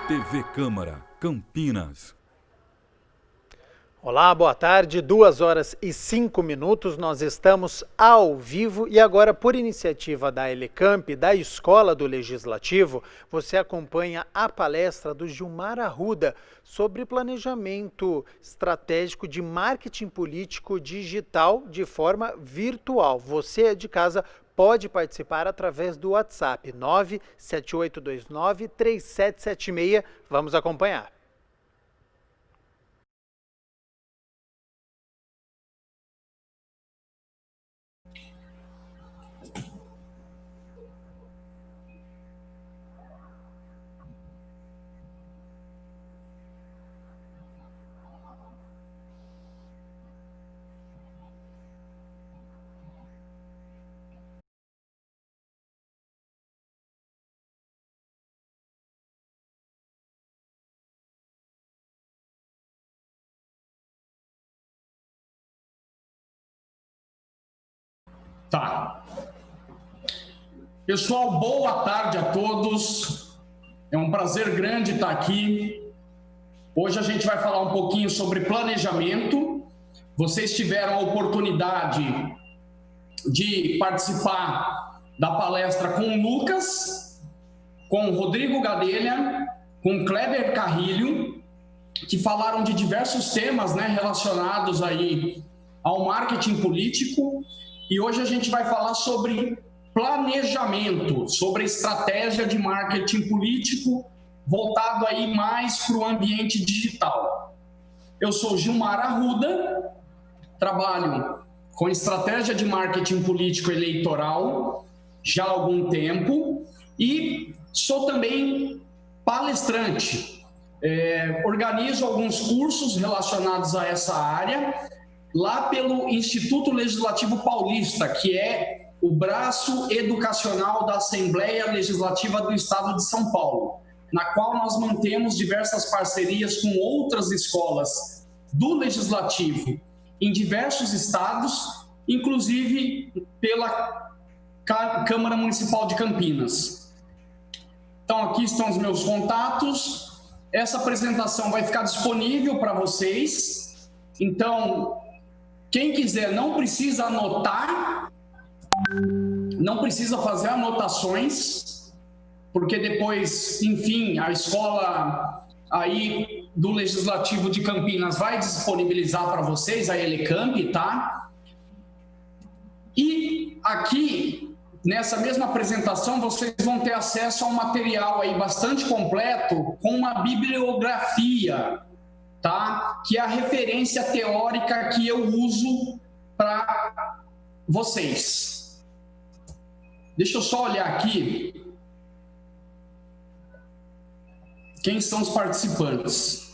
TV Câmara, Campinas. Olá, boa tarde, 2h05, nós estamos ao vivo e agora, por iniciativa da Elecamp, da Escola do Legislativo, você acompanha a palestra do Gilmar Arruda sobre planejamento estratégico de marketing político digital de forma virtual. Você de casa pode participar através do WhatsApp 97829-3776. Vamos acompanhar. Tá. Pessoal, boa tarde a todos. É um prazer grande estar aqui. Hoje a gente vai falar um pouquinho sobre planejamento. Vocês tiveram a oportunidade de participar da palestra com o Lucas, com o Rodrigo Gadelha, com o Kleber Carrilho, que falaram de diversos temas, né, relacionados aí ao marketing político. E hoje a gente vai falar sobre planejamento, sobre estratégia de marketing político voltado aí mais para o ambiente digital. Eu sou Gilmar Arruda, trabalho com estratégia de marketing político eleitoral já há algum tempo e sou também palestrante. Organizo alguns cursos relacionados a essa área lá pelo Instituto Legislativo Paulista, que é o braço educacional da Assembleia Legislativa do Estado de São Paulo, na qual nós mantemos diversas parcerias com outras escolas do Legislativo em diversos estados, inclusive pela Câmara Municipal de Campinas. Então, aqui estão os meus contatos. Essa apresentação vai ficar disponível para vocês. Então, quem quiser, não precisa anotar, não precisa fazer anotações, porque depois, enfim, a escola aí do Legislativo de Campinas vai disponibilizar para vocês, a Elecamp, tá? E aqui, nessa mesma apresentação, vocês vão ter acesso a um material aí bastante completo, com uma bibliografia, tá? Que é a referência teórica que eu uso para vocês. Deixa eu só olhar aqui quem são os participantes.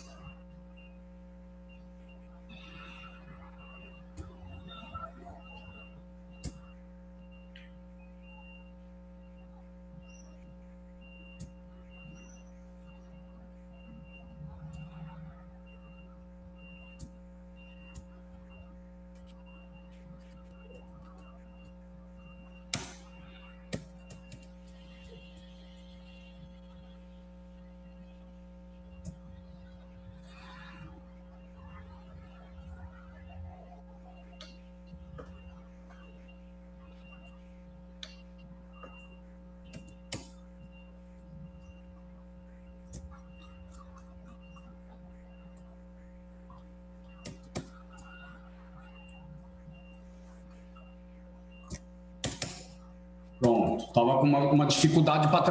Pronto, estava com uma dificuldade para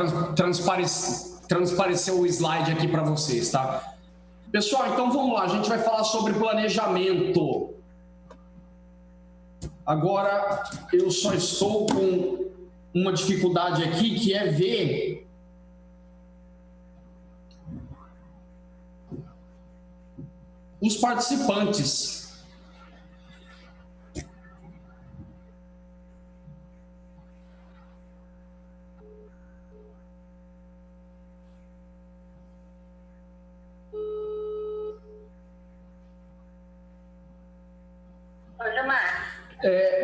transparecer o slide aqui para vocês, tá? Pessoal, então vamos lá, a gente vai falar sobre planejamento. Agora, eu só estou com uma dificuldade aqui, que é ver os participantes.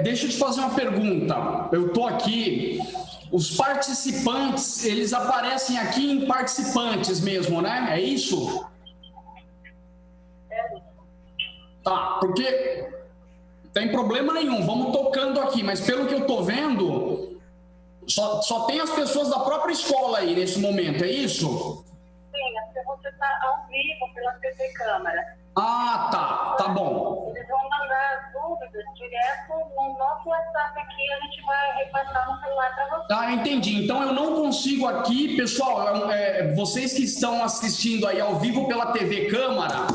Deixa eu te fazer uma pergunta. Eu estou aqui Os participantes, eles aparecem aqui em participantes mesmo, né? É isso? Tá, porque tem problema nenhum, vamos tocando aqui, mas pelo que eu tô vendo, só tem as pessoas da própria escola aí nesse momento, é isso? Sim, é porque você está ao vivo pela TV Câmara. Ah, tá bom. Eles vão mandar as dúvidas direto no nosso WhatsApp aqui, a gente vai repassar no celular para você. Tá, entendi. Então eu não consigo aqui, pessoal, vocês que estão assistindo aí ao vivo pela TV Câmara.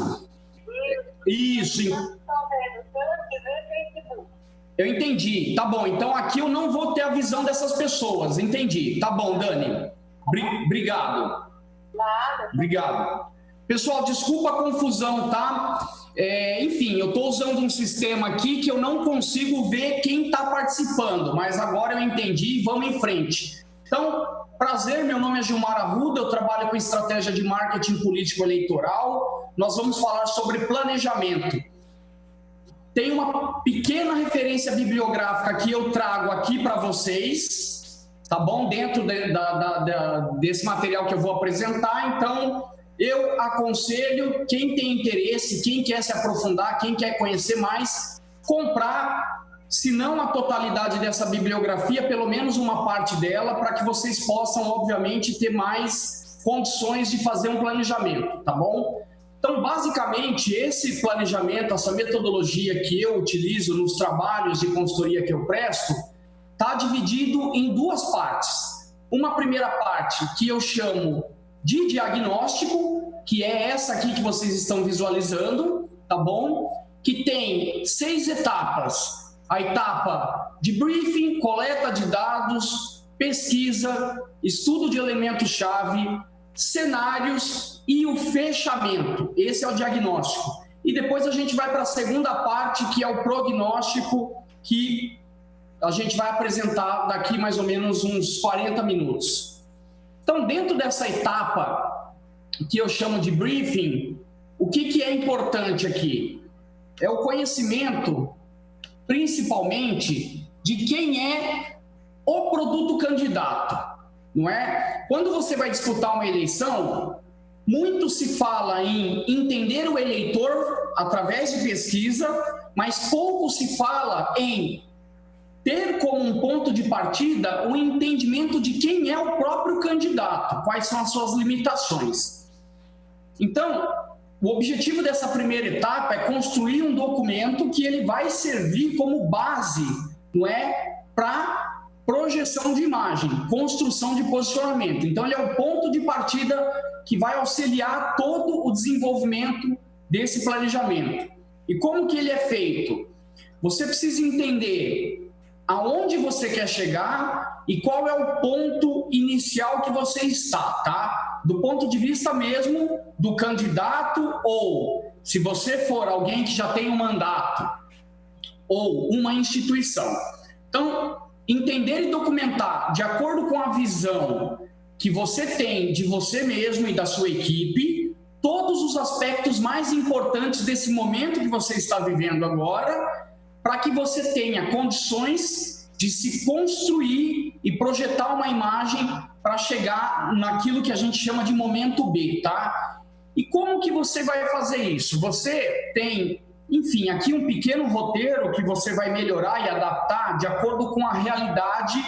Isso. Estão vendo pela TV e Facebook. Eu entendi. Tá bom. Então aqui eu não vou ter a visão dessas pessoas. Entendi. Tá bom, Dani. Obrigado. Nada. Obrigado. Pessoal, desculpa a confusão, tá? Enfim, eu estou usando um sistema aqui que eu não consigo ver quem está participando, mas agora eu entendi e vamos em frente. Então, prazer, meu nome é Gilmar Arruda, eu trabalho com estratégia de marketing político eleitoral. Nós vamos falar sobre planejamento. Tem uma pequena referência bibliográfica que eu trago aqui para vocês, tá bom? Dentro desse material que eu vou apresentar. Então, eu aconselho quem tem interesse, quem quer se aprofundar, quem quer conhecer mais, comprar, se não a totalidade dessa bibliografia, pelo menos uma parte dela, para que vocês possam, obviamente, ter mais condições de fazer um planejamento, tá bom? Então, basicamente, esse planejamento, essa metodologia que eu utilizo nos trabalhos de consultoria que eu presto, está dividido em duas partes. Uma primeira parte que eu chamo de diagnóstico, que é essa aqui que vocês estão visualizando, tá bom? Que tem 6 etapas. A etapa de briefing, coleta de dados, pesquisa, estudo de elementos-chave, cenários e o fechamento. Esse é o diagnóstico. E depois a gente vai para a segunda parte, que é o prognóstico, que a gente vai apresentar daqui mais ou menos uns 40 minutos. Então, dentro dessa etapa, que eu chamo de briefing, o que é importante aqui? É o conhecimento, principalmente, de quem é o produto candidato, não é? Quando você vai disputar uma eleição, muito se fala em entender o eleitor através de pesquisa, mas pouco se fala em ter como um ponto de partida o entendimento de quem é o próprio candidato, quais são as suas limitações. Então, o objetivo dessa primeira etapa é construir um documento que ele vai servir como base, não é, para projeção de imagem, construção de posicionamento. Então, ele é o ponto de partida que vai auxiliar todo o desenvolvimento desse planejamento. E como que ele é feito? Você precisa entender aonde você quer chegar e qual é o ponto inicial que você está, tá? Do ponto de vista mesmo do candidato, ou se você for alguém que já tem um mandato ou uma instituição. Então, entender e documentar de acordo com a visão que você tem de você mesmo e da sua equipe, todos os aspectos mais importantes desse momento que você está vivendo agora, para que você tenha condições de se construir e projetar uma imagem para chegar naquilo que a gente chama de momento B, tá? E como que você vai fazer isso? Você tem, enfim, aqui um pequeno roteiro que você vai melhorar e adaptar de acordo com a realidade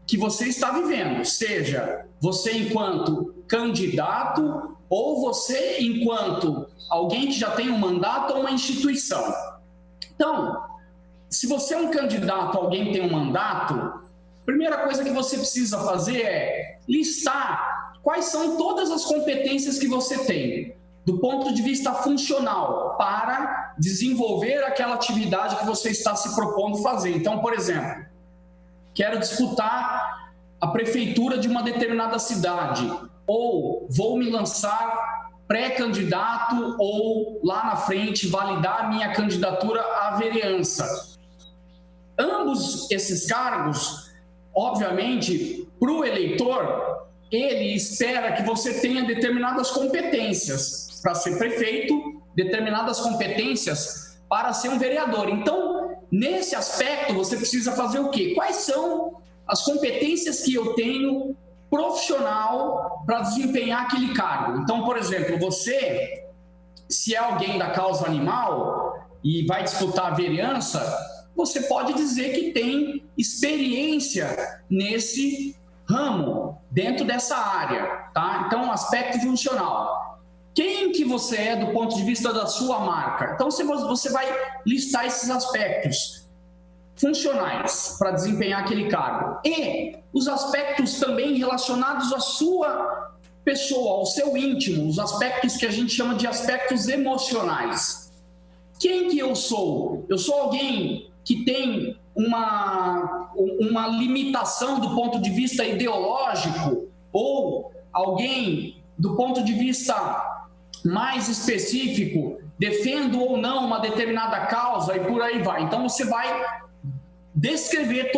que você está vivendo, seja você enquanto candidato ou você enquanto alguém que já tem um mandato ou uma instituição. Então, se você é um candidato, alguém que tem um mandato, a primeira coisa que você precisa fazer é listar quais são todas as competências que você tem, do ponto de vista funcional, para desenvolver aquela atividade que você está se propondo fazer. Então, por exemplo, quero disputar a prefeitura de uma determinada cidade, ou vou me lançar pré-candidato, ou lá na frente validar minha candidatura à vereança. Ambos esses cargos, obviamente, para o eleitor, ele espera que você tenha determinadas competências para ser prefeito, determinadas competências para ser um vereador. Então, nesse aspecto, você precisa fazer o quê? Quais são as competências que eu tenho profissional para desempenhar aquele cargo. Então, por exemplo, você, se é alguém da causa animal e vai disputar a vereança, você pode dizer que tem experiência nesse ramo, dentro dessa área, tá? Então, aspecto funcional. Quem que você é do ponto de vista da sua marca? Então, você vai listar esses aspectos funcionais para desempenhar aquele cargo. E os aspectos também relacionados à sua pessoa, ao seu íntimo, os aspectos que a gente chama de aspectos emocionais. Quem que eu sou? Eu sou alguém que tem uma limitação do ponto de vista ideológico, ou alguém do ponto de vista mais específico, defendo ou não uma determinada causa e por aí vai. Então você vai descrever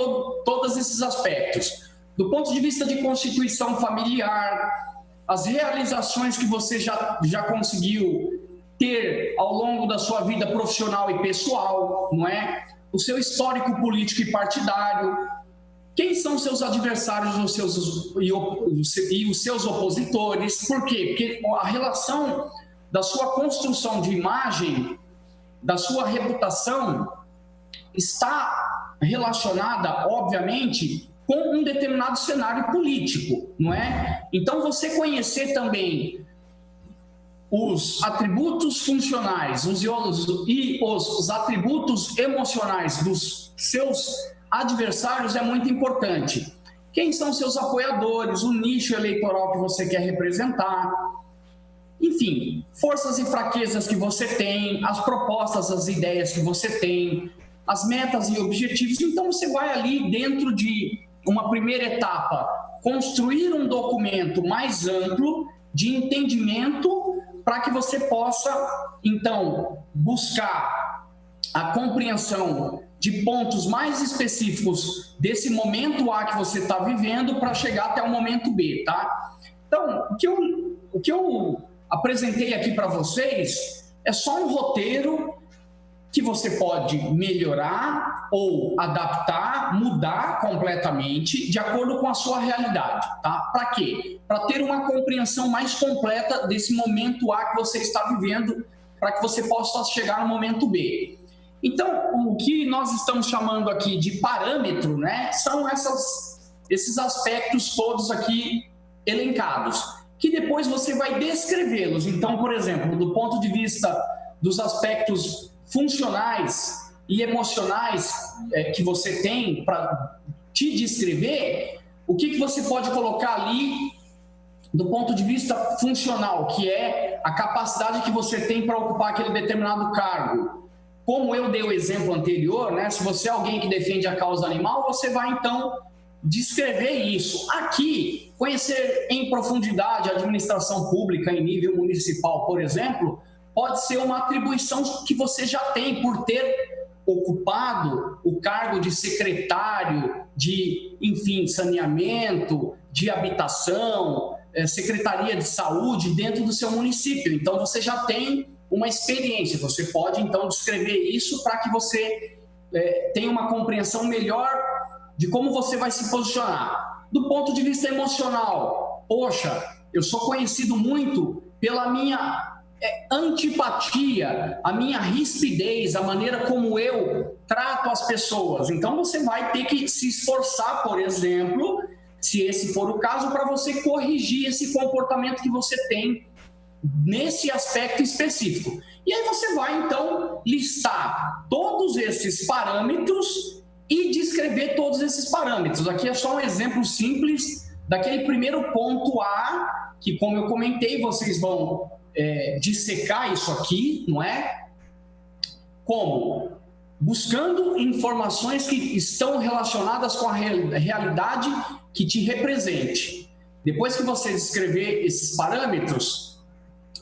todos esses aspectos. Do ponto de vista de constituição familiar, as realizações que você já conseguiu ter ao longo da sua vida profissional e pessoal, não é? O seu histórico político e partidário, quem são seus adversários e os seus opositores. Por quê? Porque a relação da sua construção de imagem, da sua reputação, está relacionada, obviamente, com um determinado cenário político, não é? Então, você conhecer também os atributos funcionais e os atributos emocionais dos seus adversários é muito importante. Quem são seus apoiadores, o nicho eleitoral que você quer representar, enfim, forças e fraquezas que você tem, as propostas, as ideias que você tem, as metas e objetivos. Então, você vai ali dentro de uma primeira etapa, construir um documento mais amplo de entendimento para que você possa, então, buscar a compreensão de pontos mais específicos desse momento A que você está vivendo para chegar até o momento B, tá? Então, o que eu apresentei aqui para vocês é só um roteiro que você pode melhorar ou adaptar, mudar completamente de acordo com a sua realidade, tá? Para quê? Para ter uma compreensão mais completa desse momento A que você está vivendo, para que você possa chegar no momento B. Então, o que nós estamos chamando aqui de parâmetro, né, são esses aspectos todos aqui elencados, que depois você vai descrevê-los. Então, por exemplo, do ponto de vista dos aspectos funcionais e emocionais que você tem para te descrever, o que você pode colocar ali do ponto de vista funcional, que é a capacidade que você tem para ocupar aquele determinado cargo. Como eu dei o exemplo anterior, né? Se você é alguém que defende a causa animal, você vai então descrever isso. Aqui, conhecer em profundidade a administração pública em nível municipal, por exemplo, pode ser uma atribuição que você já tem por ter ocupado o cargo de secretário de, enfim, saneamento, de habitação, secretaria de saúde dentro do seu município. Então, você já tem uma experiência. Você pode, então, descrever isso para que você tenha uma compreensão melhor de como você vai se posicionar. Do ponto de vista emocional, poxa, eu sou conhecido muito pela minha antipatia, a minha rispidez, a maneira como eu trato as pessoas. Então, você vai ter que se esforçar, por exemplo, se esse for o caso, para você corrigir esse comportamento que você tem nesse aspecto específico. E aí você vai, então, listar todos esses parâmetros e descrever todos esses parâmetros. Aqui é só um exemplo simples daquele primeiro ponto A, que, como eu comentei, vocês vão dissecar isso aqui, não é? Como? Buscando informações que estão relacionadas com a realidade que te represente. Depois que você descrever esses parâmetros,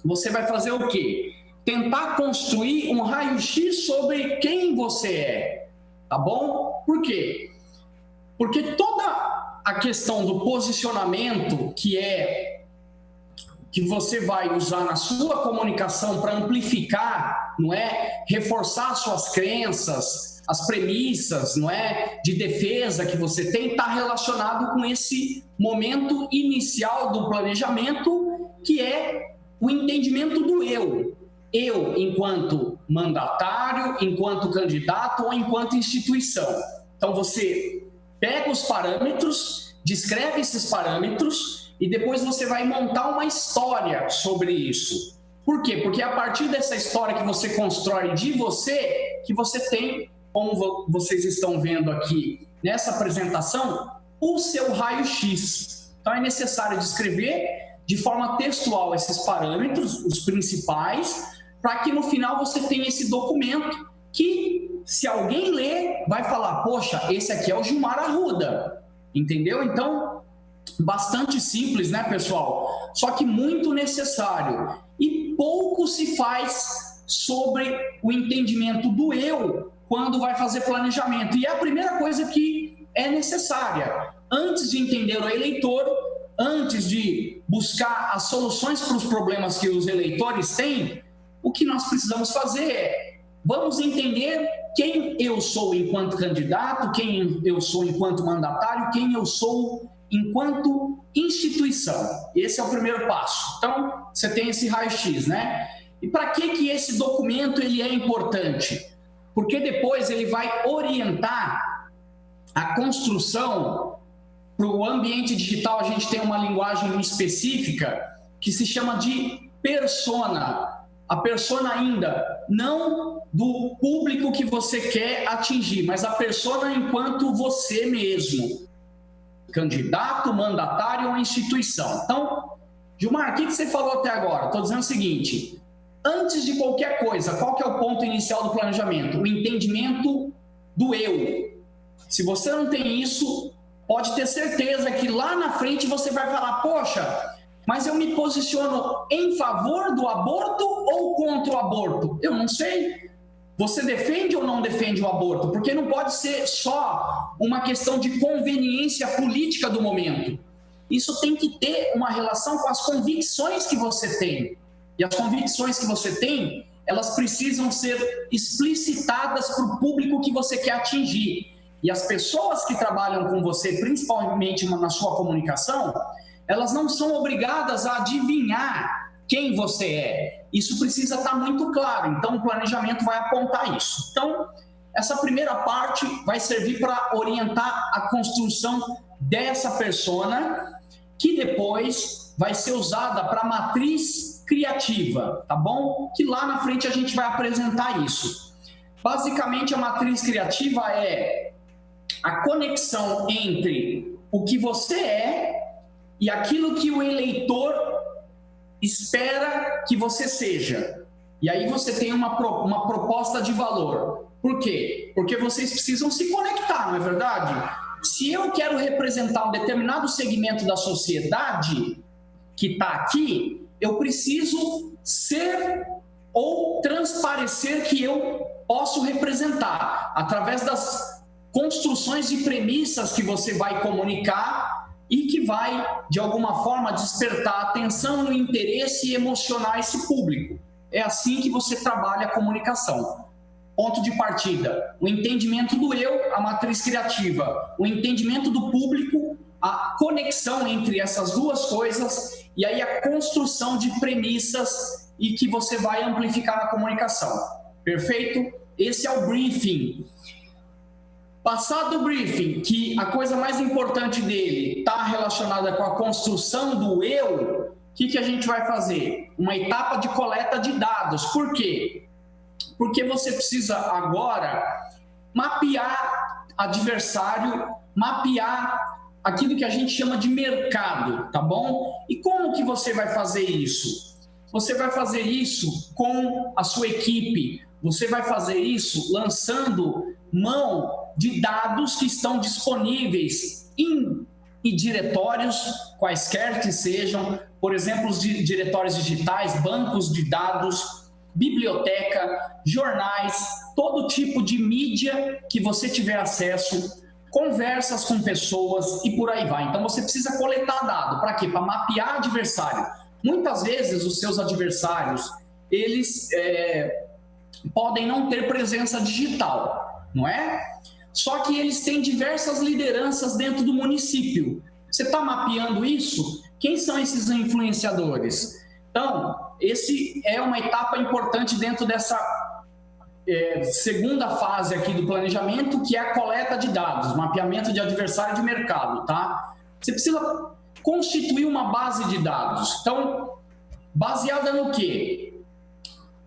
você vai fazer o quê? Tentar construir um raio-x sobre quem você é, tá bom? Por quê? Porque toda a questão do posicionamento, que é que você vai usar na sua comunicação para amplificar, não é? Reforçar suas crenças, as premissas, não é? De defesa que você tem, está relacionado com esse momento inicial do planejamento, que é o entendimento do eu. Eu enquanto mandatário, enquanto candidato ou enquanto instituição. Então você pega os parâmetros, descreve esses parâmetros e depois você vai montar uma história sobre isso. Por quê? Porque é a partir dessa história que você constrói de você, que você tem, como vocês estão vendo aqui nessa apresentação, o seu raio-x. Então é necessário descrever de forma textual esses parâmetros, os principais, para que no final você tenha esse documento que, se alguém ler, vai falar, poxa, esse aqui é o Gilmar Arruda, entendeu? Então, bastante simples, né, pessoal? Só que muito necessário. E pouco se faz sobre o entendimento do eu quando vai fazer planejamento. E é a primeira coisa que é necessária. Antes de entender o eleitor, antes de buscar as soluções para os problemas que os eleitores têm, o que nós precisamos fazer é, vamos entender quem eu sou enquanto candidato, quem eu sou enquanto mandatário, quem eu sou enquanto instituição. Esse é o primeiro passo. Então, você tem esse raio-x, né? E para que esse documento ele é importante? Porque depois ele vai orientar a construção. Para o ambiente digital, a gente tem uma linguagem específica que se chama de persona. A persona ainda não do público que você quer atingir, mas a persona enquanto você mesmo. Candidato, mandatário ou instituição. Então, Gilmar, o que você falou até agora? Estou dizendo o seguinte, antes de qualquer coisa, qual que é o ponto inicial do planejamento? O entendimento do eu. Se você não tem isso, pode ter certeza que lá na frente você vai falar, poxa, mas eu me posiciono em favor do aborto ou contra o aborto? Eu não sei. Você defende ou não defende o aborto? Porque não pode ser só uma questão de conveniência política do momento. Isso tem que ter uma relação com as convicções que você tem. E as convicções que você tem, elas precisam ser explicitadas para o público que você quer atingir. E as pessoas que trabalham com você, principalmente na sua comunicação, elas não são obrigadas a adivinhar quem você é. Isso precisa estar muito claro. Então, o planejamento vai apontar isso. Então, essa primeira parte vai servir para orientar a construção dessa persona, que depois vai ser usada para a matriz criativa, tá bom? Que lá na frente a gente vai apresentar isso. Basicamente, a matriz criativa é a conexão entre o que você é e aquilo que o eleitor espera que você seja. E aí você tem uma proposta de valor. Por quê? Porque vocês precisam se conectar, não é verdade? Se eu quero representar um determinado segmento da sociedade que está aqui, eu preciso ser ou transparecer que eu posso representar através das construções de premissas que você vai comunicar e que vai, de alguma forma, despertar a atenção e o interesse e emocionar esse público. É assim que você trabalha a comunicação. Ponto de partida, o entendimento do eu, a matriz criativa, o entendimento do público, a conexão entre essas duas coisas e aí a construção de premissas e que você vai amplificar na comunicação. Perfeito? Esse é o briefing. Passado o briefing, que a coisa mais importante dele está relacionada com a construção do eu, o que a gente vai fazer? Uma etapa de coleta de dados. Por quê? Porque você precisa agora mapear adversário, mapear aquilo que a gente chama de mercado, tá bom? E como que você vai fazer isso? Você vai fazer isso com a sua equipe, você vai fazer isso lançando mão de dados que estão disponíveis em diretórios, quaisquer que sejam, por exemplo, os diretórios digitais, bancos de dados, biblioteca, jornais, todo tipo de mídia que você tiver acesso, conversas com pessoas e por aí vai. Então você precisa coletar dado. Para quê? Para mapear adversário. Muitas vezes os seus adversários, eles podem não ter presença digital, não é? Só que eles têm diversas lideranças dentro do município. Você está mapeando isso? Quem são esses influenciadores? Então, esse é uma etapa importante dentro dessa segunda fase aqui do planejamento, que é a coleta de dados, mapeamento de adversário de mercado, tá? Você precisa constituir uma base de dados. Então, baseada no quê?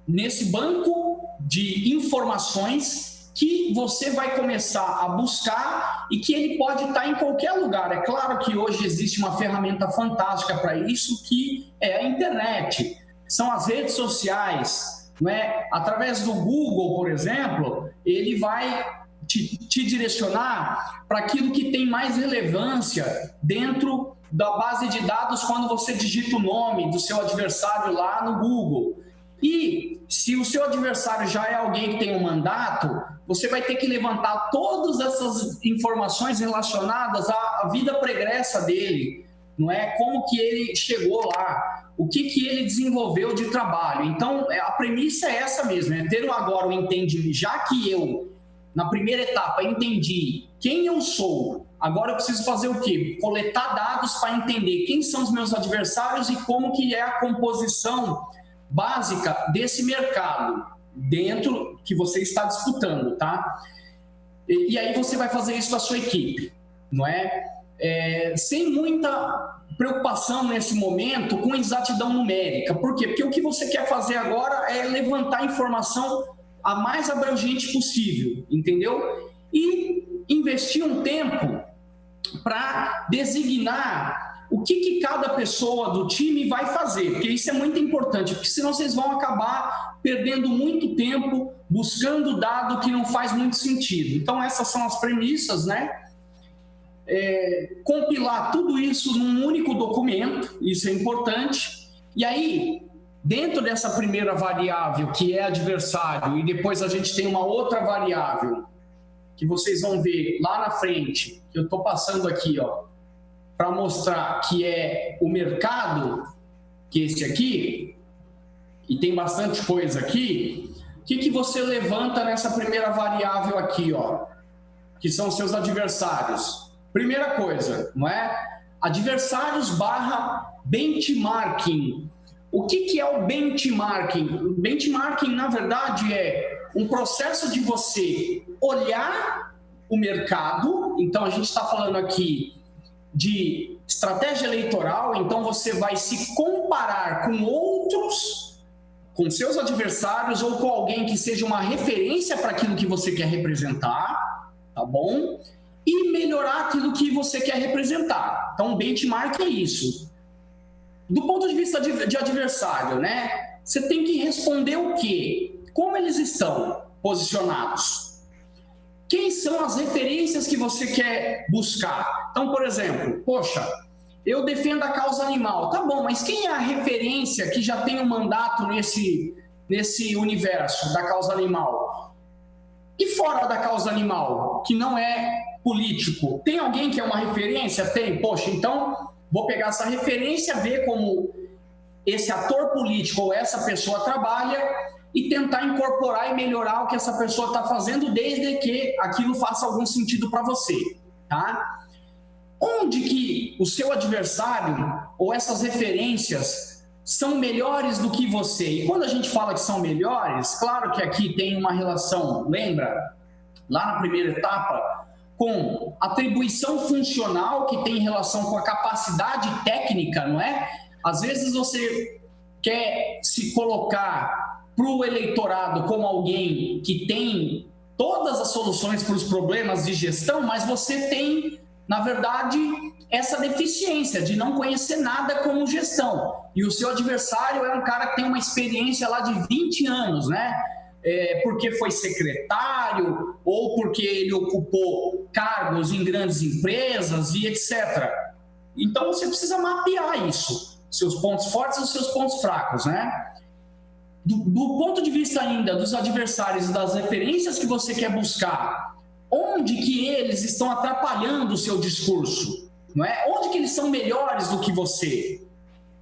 Nesse banco de informações que você vai começar a buscar e que ele pode estar em qualquer lugar. É claro que hoje existe uma ferramenta fantástica para isso, que é a internet. São as redes sociais, não é? Através do Google, por exemplo, ele vai te direcionar para aquilo que tem mais relevância dentro da base de dados quando você digita o nome do seu adversário lá no Google. E se o seu adversário já é alguém que tem um mandato, você vai ter que levantar todas essas informações relacionadas à vida pregressa dele, não é? Como que ele chegou lá, o que ele desenvolveu de trabalho. Então, a premissa é essa mesmo, é ter agora o entendimento, já que eu, na primeira etapa, entendi quem eu sou, agora eu preciso fazer o quê? Coletar dados para entender quem são os meus adversários e como que é a composição básica desse mercado dentro que você está disputando, tá? E aí você vai fazer isso com a sua equipe, não é? Sem muita preocupação nesse momento com exatidão numérica. Por quê? Porque o que você quer fazer agora é levantar a informação a mais abrangente possível, entendeu? E investir um tempo para designar o que cada pessoa do time vai fazer, porque isso é muito importante, porque senão vocês vão acabar perdendo muito tempo buscando dado que não faz muito sentido. Então, essas são as premissas, né? Compilar tudo isso num único documento, isso é importante. E aí, dentro dessa primeira variável, que é adversário, e depois a gente tem uma outra variável, que vocês vão ver lá na frente, que eu estou passando aqui, ó, para mostrar que é o mercado, que é esse aqui, e tem bastante coisa aqui. O que você levanta nessa primeira variável aqui, ó, que são os seus adversários? Primeira coisa, não é? Adversários / benchmarking. O que é o benchmarking? O benchmarking, na verdade, é um processo de você olhar o mercado. Então, a gente está falando aqui de estratégia eleitoral, então você vai se comparar com outros, com seus adversários ou com alguém que seja uma referência para aquilo que você quer representar, tá bom? E melhorar aquilo que você quer representar. Então, benchmark é isso. Do ponto de vista de adversário, né? Você tem que responder o quê? Como eles estão posicionados? Quem são as referências que você quer buscar? Então, por exemplo, poxa, eu defendo a causa animal. Tá bom, mas quem é a referência que já tem um mandato nesse universo da causa animal? E fora da causa animal, que não é político, tem alguém que é uma referência? Tem. Poxa, então vou pegar essa referência, ver como esse ator político ou essa pessoa trabalha e tentar incorporar e melhorar o que essa pessoa está fazendo, desde que aquilo faça algum sentido para você, tá? Onde que o seu adversário ou essas referências são melhores do que você? E quando a gente fala que são melhores, claro que aqui tem uma relação, lembra? Lá na primeira etapa, com atribuição funcional, que tem relação com a capacidade técnica, não é? Às vezes você quer se colocar para o eleitorado como alguém que tem todas as soluções para os problemas de gestão, mas você tem, na verdade, essa deficiência de não conhecer nada como gestão. E o seu adversário é um cara que tem uma experiência lá de 20 anos, né? Porque foi secretário ou porque ele ocupou cargos em grandes empresas e etc. Então, você precisa mapear isso, seus pontos fortes e os seus pontos fracos, né? Do ponto de vista ainda dos adversários e das referências que você quer buscar, onde que eles estão atrapalhando o seu discurso? Não é? Onde que eles são melhores do que você?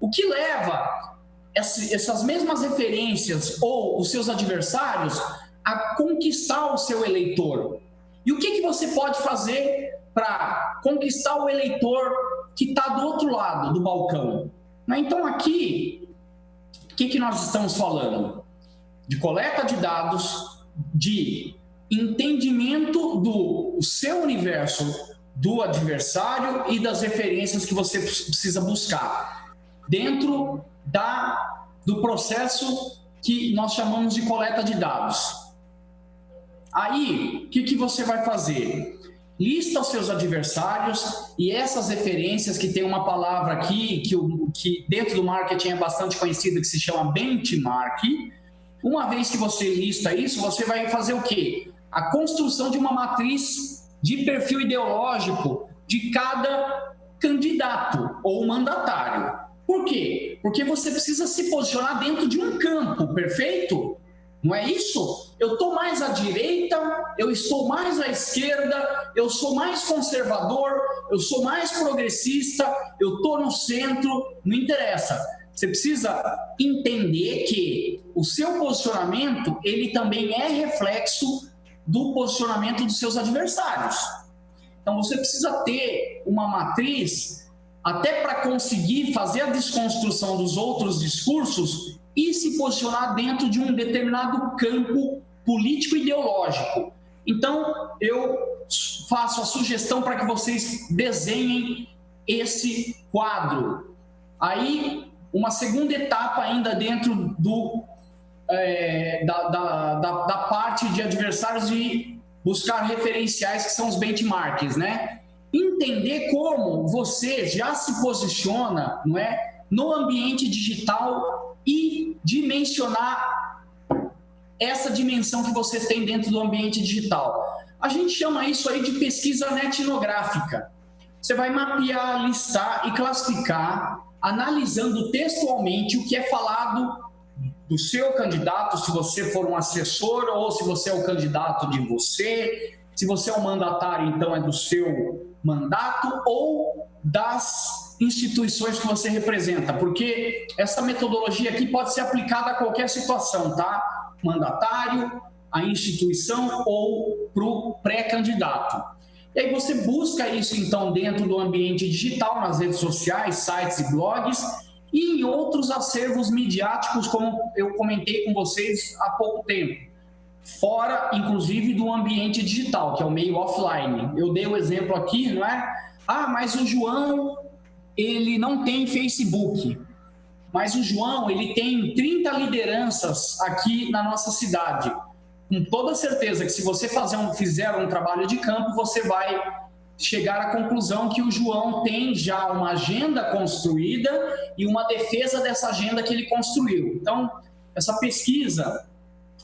O que leva essas mesmas referências ou os seus adversários a conquistar o seu eleitor? E o que você pode fazer para conquistar o eleitor que está do outro lado do balcão? Então, aqui, o que nós estamos falando? De coleta de dados, de entendimento do seu universo, do adversário e das referências que você precisa buscar dentro do processo que nós chamamos de coleta de dados. Aí, o que você vai fazer? Lista os seus adversários e essas referências, que tem uma palavra aqui que dentro do marketing é bastante conhecida, que se chama benchmark. Uma vez que você lista isso, você vai fazer o quê? A construção de uma matriz de perfil ideológico de cada candidato ou mandatário. Por quê? Porque você precisa se posicionar dentro de um campo, perfeito? Não é isso? Eu estou mais à direita, eu estou mais à esquerda, eu sou mais conservador, eu sou mais progressista, eu estou no centro, não interessa. Você precisa entender que o seu posicionamento, ele também é reflexo do posicionamento dos seus adversários. Então, você precisa ter uma matriz até para conseguir fazer a desconstrução dos outros discursos e se posicionar dentro de um determinado campo político-ideológico. Então, eu faço a sugestão para que vocês desenhem esse quadro. Aí, uma segunda etapa ainda dentro da parte de adversários e buscar referenciais, que são os benchmarks, né? Entender como você já se posiciona, não é, no ambiente digital e dimensionar essa dimensão que você tem dentro do ambiente digital. A gente chama isso aí de pesquisa etnográfica. Você vai mapear, listar e classificar, analisando textualmente o que é falado do seu candidato, se você for um assessor ou se você é o candidato de você, se você é um mandatário, então é do seu mandato ou das instituições que você representa, porque essa metodologia aqui pode ser aplicada a qualquer situação, tá? Mandatário, a instituição ou para o pré-candidato. E aí você busca isso, então, dentro do ambiente digital, nas redes sociais, sites e blogs, e em outros acervos midiáticos, como eu comentei com vocês há pouco tempo. Fora, inclusive, do ambiente digital, que é o meio offline. Eu dei o exemplo aqui, não é? Ah, mas o João, ele não tem Facebook. Mas o João, ele tem 30 lideranças aqui na nossa cidade. Com toda certeza que se você fizer um trabalho de campo, você vai chegar à conclusão que o João tem já uma agenda construída e uma defesa dessa agenda que ele construiu. Então, essa pesquisa,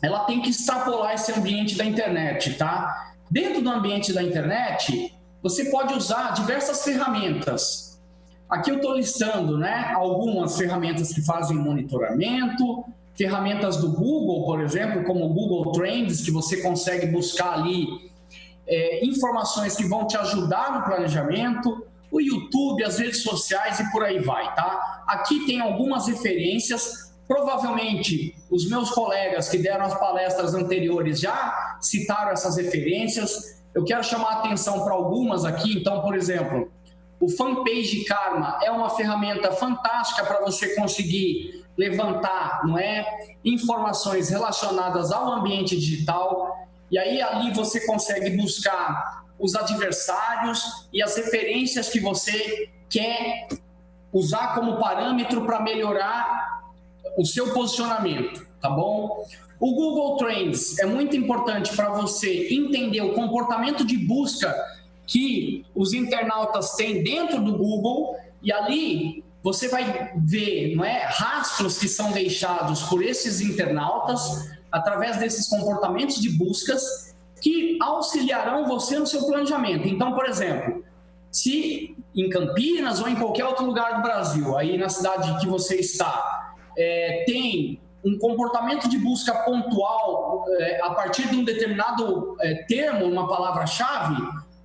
ela tem que extrapolar esse ambiente da internet, tá? Dentro do ambiente da internet, você pode usar diversas ferramentas. Aqui eu estou listando, né, algumas ferramentas que fazem monitoramento, ferramentas do Google, por exemplo, como o Google Trends, que você consegue buscar ali informações que vão te ajudar no planejamento, o YouTube, as redes sociais e por aí vai, tá? Aqui tem algumas referências, provavelmente os meus colegas que deram as palestras anteriores já citaram essas referências. Eu quero chamar a atenção para algumas aqui. Então, por exemplo, o Fanpage Karma é uma ferramenta fantástica para você conseguir levantar, não é, informações relacionadas ao ambiente digital. E aí ali você consegue buscar os adversários e as referências que você quer usar como parâmetro para melhorar o seu posicionamento, tá bom? O Google Trends é muito importante para você entender o comportamento de busca que os internautas têm dentro do Google, e ali você vai ver, não é, rastros que são deixados por esses internautas através desses comportamentos de buscas que auxiliarão você no seu planejamento. Então, por exemplo, se em Campinas ou em qualquer outro lugar do Brasil, aí na cidade que você está, tem um comportamento de busca pontual a partir de um determinado termo, uma palavra-chave,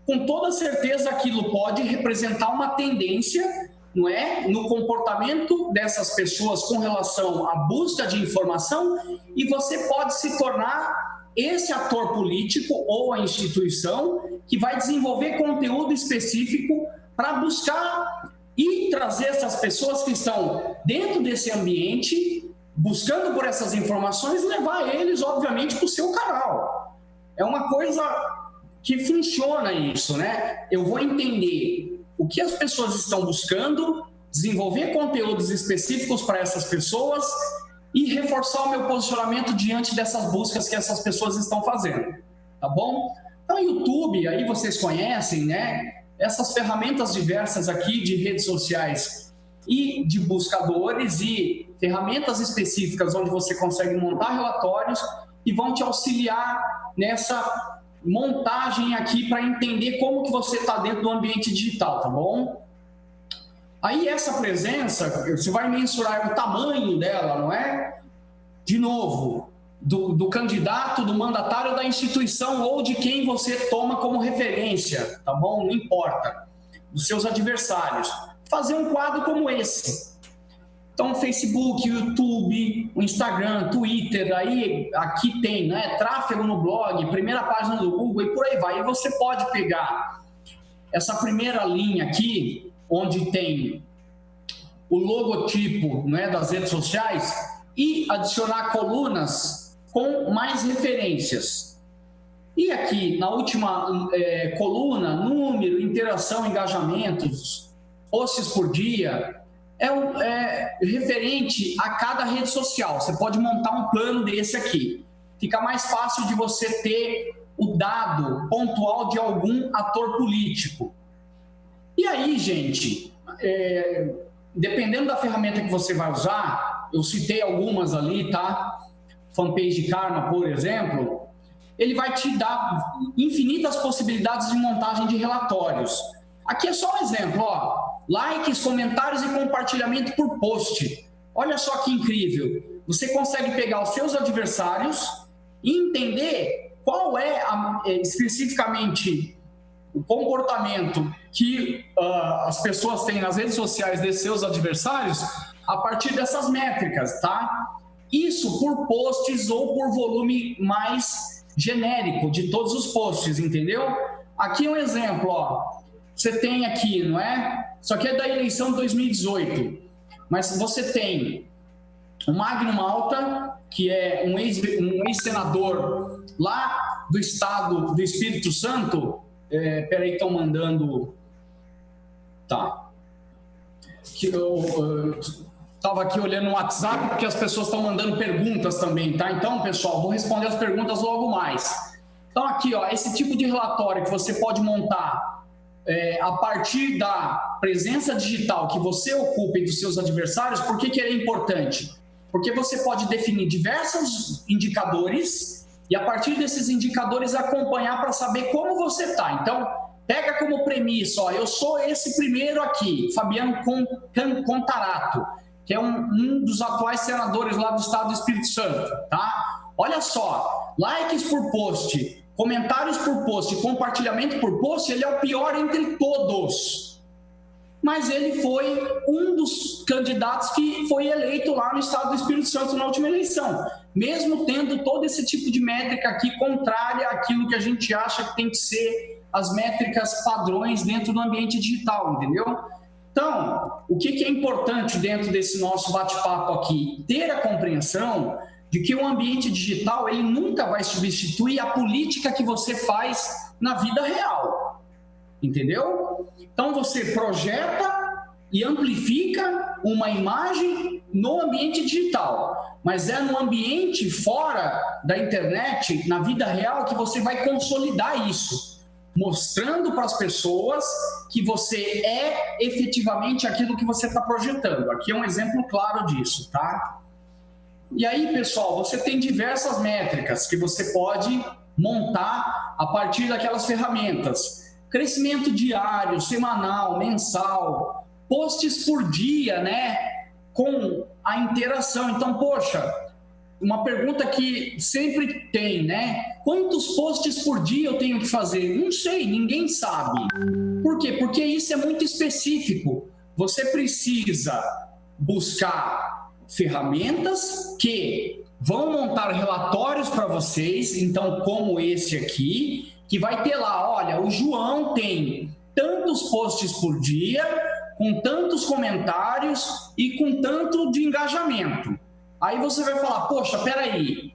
com toda certeza aquilo pode representar uma tendência não é, no comportamento dessas pessoas com relação à busca de informação, e você pode se tornar esse ator político ou a instituição que vai desenvolver conteúdo específico para buscar e trazer essas pessoas que estão dentro desse ambiente, buscando por essas informações, e levar eles, obviamente, para o seu canal. É uma coisa que funciona isso, né? Eu vou entender o que as pessoas estão buscando, desenvolver conteúdos específicos para essas pessoas e reforçar o meu posicionamento diante dessas buscas que essas pessoas estão fazendo, tá bom? Então, YouTube, aí vocês conhecem, né? Essas ferramentas diversas aqui de redes sociais e de buscadores e ferramentas específicas onde você consegue montar relatórios e vão te auxiliar nessa montagem aqui para entender como que você está dentro do ambiente digital, tá bom? Aí essa presença, você vai mensurar o tamanho dela, não é? De novo, do candidato, do mandatário da instituição ou de quem você toma como referência, tá bom? Não importa. Dos seus adversários. Fazer um quadro como esse. Então, Facebook, YouTube, o Instagram, Twitter, aí aqui tem, né, tráfego no blog, primeira página do Google e por aí vai. E você pode pegar essa primeira linha aqui, onde tem o logotipo, né, das redes sociais, e adicionar colunas com mais referências. E aqui, na última coluna, número, interação, engajamentos, posts por dia, é referente a cada rede social. Você pode montar um plano desse aqui. Fica mais fácil de você ter o dado pontual de algum ator político. E aí, gente, dependendo da ferramenta que você vai usar, eu citei algumas ali, tá? Fanpage Karma, por exemplo, ele vai te dar infinitas possibilidades de montagem de relatórios. Aqui é só um exemplo, ó. Likes, comentários e compartilhamento por post. Olha só que incrível. Você consegue pegar os seus adversários e entender qual é especificamente o comportamento que as pessoas têm nas redes sociais desses seus adversários a partir dessas métricas, tá? Isso por posts ou por volume mais genérico de todos os posts, entendeu? Aqui um exemplo, ó. Você tem aqui, não é? Isso aqui é da eleição de 2018. Mas você tem o Magno Malta, que é um ex-senador lá do estado do Espírito Santo. Peraí, estão mandando... Tá. Eu estava aqui olhando no WhatsApp, porque as pessoas estão mandando perguntas também, tá? Então, pessoal, vou responder as perguntas logo mais. Então, aqui, ó, esse tipo de relatório que você pode montar a partir da presença digital que você ocupa e dos seus adversários. Por que é importante? Porque você pode definir diversos indicadores e, a partir desses indicadores, acompanhar para saber como você está. Então, pega como premissa, ó, eu sou esse primeiro aqui, Fabiano Contarato, que é um dos atuais senadores lá do estado do Espírito Santo, tá? Olha só, likes por post, comentários por post, compartilhamento por post, ele é o pior entre todos. Mas ele foi um dos candidatos que foi eleito lá no estado do Espírito Santo na última eleição, mesmo tendo todo esse tipo de métrica aqui contrária àquilo que a gente acha que tem que ser as métricas padrões dentro do ambiente digital, entendeu? Então, o que é importante dentro desse nosso bate-papo aqui? Ter a compreensão de que o ambiente digital ele nunca vai substituir a política que você faz na vida real, entendeu? Então você projeta e amplifica uma imagem no ambiente digital, mas é no ambiente fora da internet, na vida real, que você vai consolidar isso, mostrando para as pessoas que você é efetivamente aquilo que você está projetando. Aqui é um exemplo claro disso, tá? E aí, pessoal, você tem diversas métricas que você pode montar a partir daquelas ferramentas. Crescimento diário, semanal, mensal, posts por dia, né? Com a interação. Então, poxa, uma pergunta que sempre tem, né? Quantos posts por dia eu tenho que fazer? Não sei, ninguém sabe. Por quê? Porque isso é muito específico. você precisa buscar ferramentas que vão montar relatórios para vocês, então como esse aqui, que vai ter lá, olha, o João tem tantos posts por dia, com tantos comentários e com tanto de engajamento. Aí você vai falar, poxa, peraí,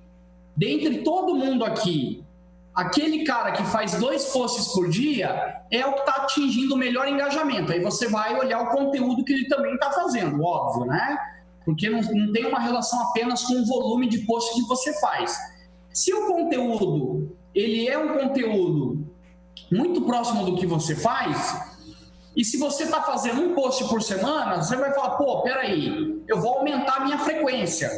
dentre todo mundo aqui, aquele cara que faz 2 posts por dia é o que está atingindo o melhor engajamento. Aí você vai olhar o conteúdo que ele também está fazendo, óbvio, né? Porque não tem uma relação apenas com o volume de posts que você faz. Se o conteúdo, ele é um conteúdo muito próximo do que você faz, e se você está fazendo um post por semana, você vai falar, pô, peraí, eu vou aumentar a minha frequência.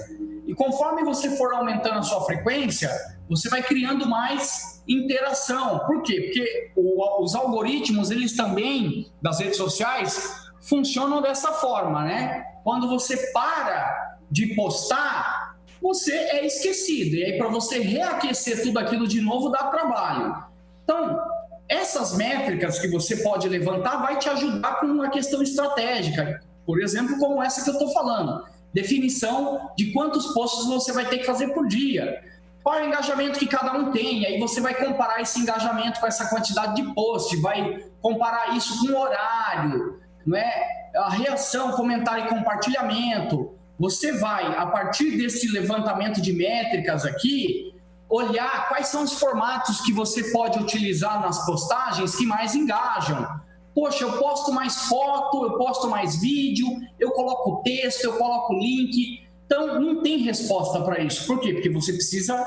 E conforme você for aumentando a sua frequência, você vai criando mais interação. Por quê? Porque os algoritmos, eles também, das redes sociais, funcionam dessa forma, né? Quando você para de postar, você é esquecido. E aí, para você reaquecer tudo aquilo de novo, dá trabalho. Então, essas métricas que você pode levantar vai te ajudar com uma questão estratégica. Por exemplo, como essa que eu estou falando. Definição de quantos posts você vai ter que fazer por dia. Qual é o engajamento que cada um tem? Aí você vai comparar esse engajamento com essa quantidade de post, vai comparar isso com o horário, não é? A reação, comentário e compartilhamento. Você vai, a partir desse levantamento de métricas aqui, olhar quais são os formatos que você pode utilizar nas postagens que mais engajam. Poxa, eu posto mais foto, eu posto mais vídeo, eu coloco texto, eu coloco link. Então, não tem resposta para isso. Por quê? Porque você precisa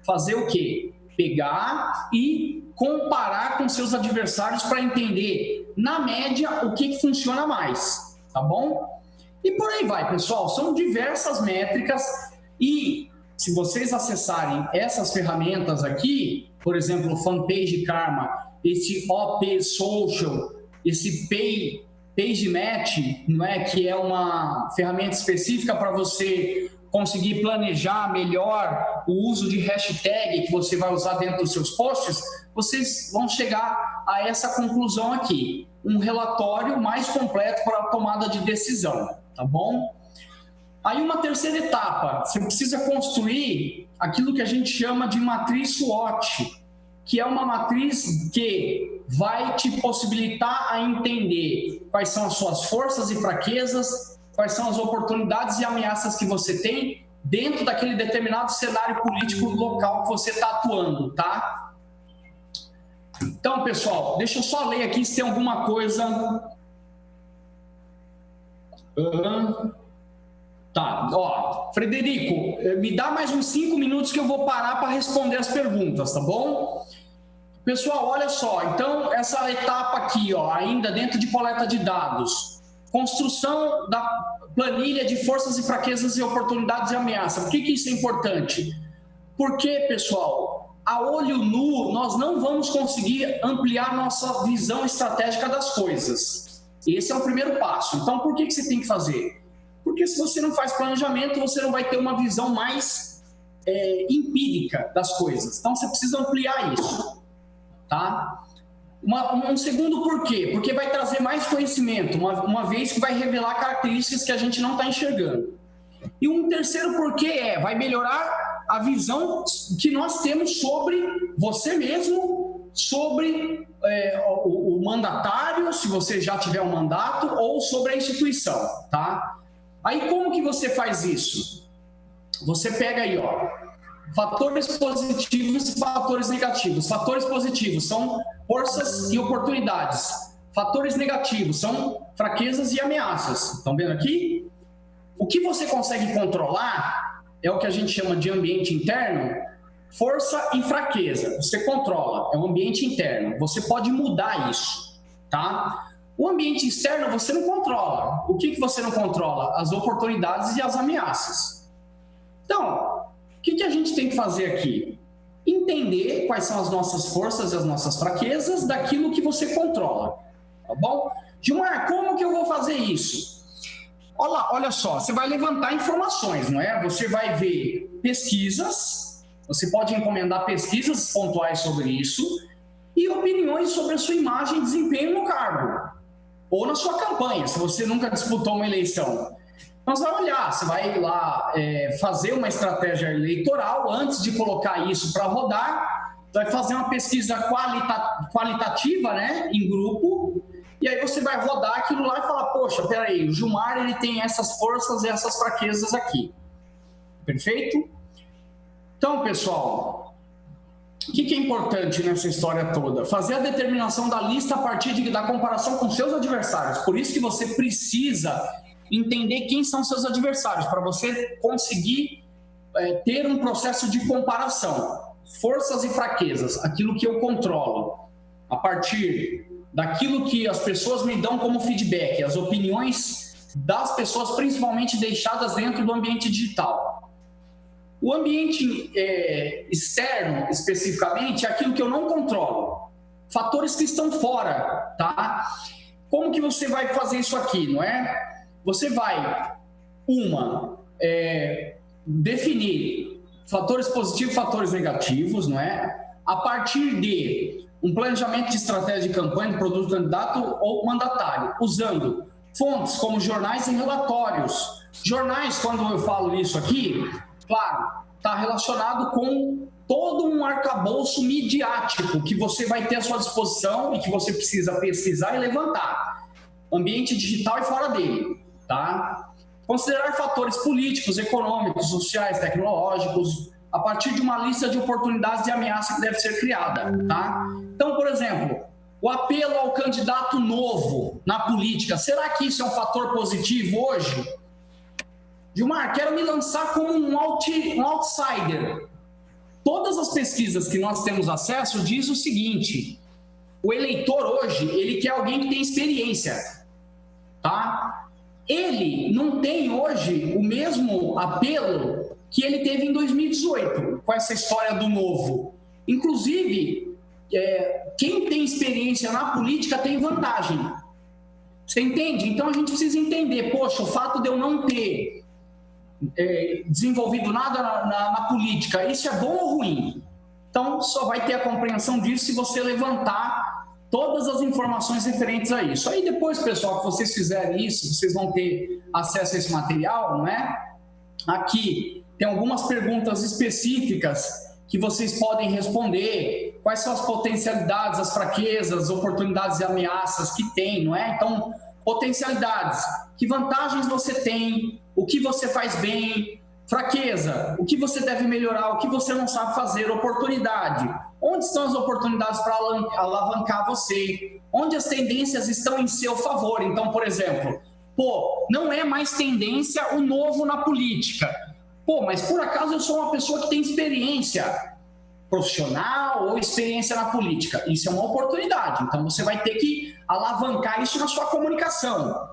fazer o quê? Pegar e comparar com seus adversários para entender, na média, o que funciona mais. Tá bom? E por aí vai, pessoal. São diversas métricas e se vocês acessarem essas ferramentas aqui, por exemplo, o Fanpage Karma, esse OP Social, esse Page Match, não é? Que é uma ferramenta específica para você conseguir planejar melhor o uso de hashtag que você vai usar dentro dos seus posts, vocês vão chegar a essa conclusão aqui. Um relatório mais completo para a tomada de decisão, tá bom? Aí uma terceira etapa, você precisa construir aquilo que a gente chama de matriz SWOT, que é uma matriz que vai te possibilitar a entender quais são as suas forças e fraquezas, quais são as oportunidades e ameaças que você tem dentro daquele determinado cenário político local que você está atuando, tá? Então, pessoal, deixa eu só ler aqui se tem alguma coisa... Tá, ó, Frederico, me dá mais uns 5 minutos que eu vou parar para responder as perguntas, tá bom? Pessoal, olha só, então essa etapa aqui, ó, ainda dentro de coleta de dados, construção da planilha de forças e fraquezas e oportunidades e ameaças. Por que isso é importante? Porque, pessoal, a olho nu, nós não vamos conseguir ampliar nossa visão estratégica das coisas. Esse é o primeiro passo. Então, por que você tem que fazer? Porque se você não faz planejamento, você não vai ter uma visão mais empírica das coisas. Então, você precisa ampliar isso, tá? Um segundo porquê? Porque vai trazer mais conhecimento, uma vez que vai revelar características que a gente não está enxergando. E um terceiro porquê vai melhorar a visão que nós temos sobre você mesmo, sobre o mandatário, se você já tiver um mandato, ou sobre a instituição, tá? Aí como que você faz isso? Você pega aí, ó, fatores positivos e fatores negativos. Fatores positivos são forças e oportunidades. Fatores negativos são fraquezas e ameaças. Estão vendo aqui? O que você consegue controlar é o que a gente chama de ambiente interno, força e fraqueza. Você controla, é o ambiente interno. Você pode mudar isso, tá? O ambiente externo você não controla. O que você não controla? As oportunidades e as ameaças. Então, o que a gente tem que fazer aqui? Entender quais são as nossas forças e as nossas fraquezas daquilo que você controla, tá bom? Gilmar, como que eu vou fazer isso? Olha só, você vai levantar informações, não é? Você vai ver pesquisas, você pode encomendar pesquisas pontuais sobre isso e opiniões sobre a sua imagem e desempenho no cargo. ou na sua campanha, se você nunca disputou uma eleição. Então, você vai olhar, você vai lá fazer uma estratégia eleitoral antes de colocar isso para rodar, vai fazer uma pesquisa qualitativa, né, em grupo, e aí você vai rodar aquilo lá e falar, poxa, peraí, o Gilmar ele tem essas forças e essas fraquezas aqui. Perfeito? Então, pessoal, o que é importante nessa história toda? Fazer a determinação da lista a partir da comparação com seus adversários. Por isso que você precisa entender quem são seus adversários, para você conseguir ter um processo de comparação. Forças e fraquezas, aquilo que eu controlo, a partir daquilo que as pessoas me dão como feedback, as opiniões das pessoas, principalmente deixadas dentro do ambiente digital. O ambiente externo, especificamente, é aquilo que eu não controlo. Fatores que estão fora, tá? Como que você vai fazer isso aqui, não é? Você vai, definir fatores positivos e fatores negativos, não é? A partir de um planejamento de estratégia de campanha do produto candidato ou mandatário, usando fontes como jornais e relatórios. Jornais, quando eu falo isso aqui, claro, está relacionado com todo um arcabouço midiático que você vai ter à sua disposição e que você precisa pesquisar e levantar. Ambiente digital e fora dele, tá? Considerar fatores políticos, econômicos, sociais, tecnológicos, a partir de uma lista de oportunidades de ameaça que deve ser criada, tá? Então, por exemplo, o apelo ao candidato novo na política, será que isso é um fator positivo hoje? Gilmar, quero me lançar como um outsider. Todas as pesquisas que nós temos acesso diz o seguinte: o eleitor hoje, ele quer alguém que tem experiência, tá? Ele não tem hoje o mesmo apelo que ele teve em 2018, com essa história do novo. Inclusive, quem tem experiência na política tem vantagem. Você entende? Então a gente precisa entender, poxa, o fato de eu não ter desenvolvido nada na política, isso é bom ou ruim? Então só vai ter a compreensão disso se você levantar todas as informações referentes a isso. Aí depois, pessoal, que vocês fizerem isso, vocês vão ter acesso a esse material, não é? Aqui tem algumas perguntas específicas que vocês podem responder. Quais são as potencialidades, as fraquezas, as oportunidades e ameaças que tem, não é? Então, potencialidades, que vantagens você tem, o que você faz bem, fraqueza, o que você deve melhorar, o que você não sabe fazer, oportunidade, onde estão as oportunidades para alavancar você, onde as tendências estão em seu favor. Então, por exemplo, não é mais tendência o novo na política. Mas por acaso eu sou uma pessoa que tem experiência profissional ou experiência na política. Isso é uma oportunidade, então você vai ter que alavancar isso na sua comunicação.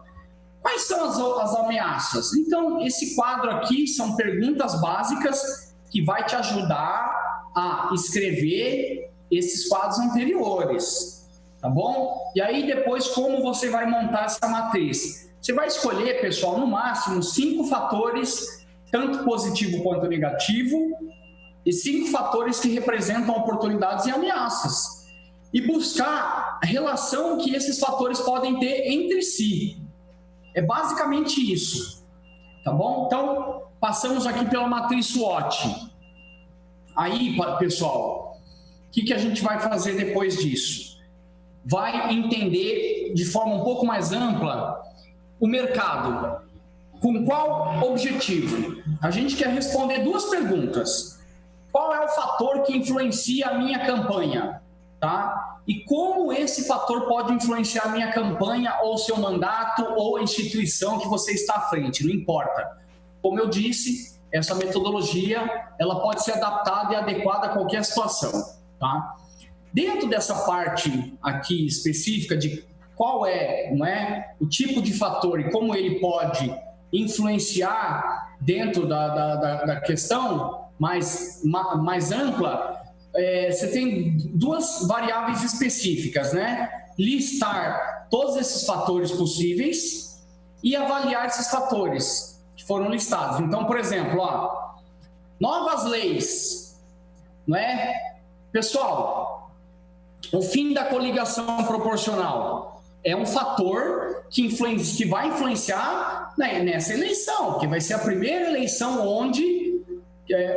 Quais são as ameaças? Então, esse quadro aqui são perguntas básicas que vai te ajudar a escrever esses quadros anteriores, tá bom? E aí depois, como você vai montar essa matriz? Você vai escolher, pessoal, no máximo 5 fatores, tanto positivo quanto negativo, e 5 fatores que representam oportunidades e ameaças. E buscar a relação que esses fatores podem ter entre si. É basicamente isso, tá bom? Então, passamos aqui pela matriz SWOT. Aí, pessoal, o que a gente vai fazer depois disso? Vai entender de forma um pouco mais ampla o mercado. Com qual objetivo? A gente quer responder 2 perguntas. Qual é o fator que influencia a minha campanha? Tá? E como esse fator pode influenciar a minha campanha, ou seu mandato, ou a instituição que você está à frente, não importa. Como eu disse, essa metodologia ela pode ser adaptada e adequada a qualquer situação. Tá? Dentro dessa parte aqui específica de qual é o tipo de fator e como ele pode influenciar dentro da questão mais ampla, você tem 2 variáveis específicas, né? Listar todos esses fatores possíveis e avaliar esses fatores que foram listados. Então, por exemplo, novas leis, não é? Pessoal, o fim da coligação proporcional. é um fator que vai influenciar, né, nessa eleição, que vai ser a primeira eleição onde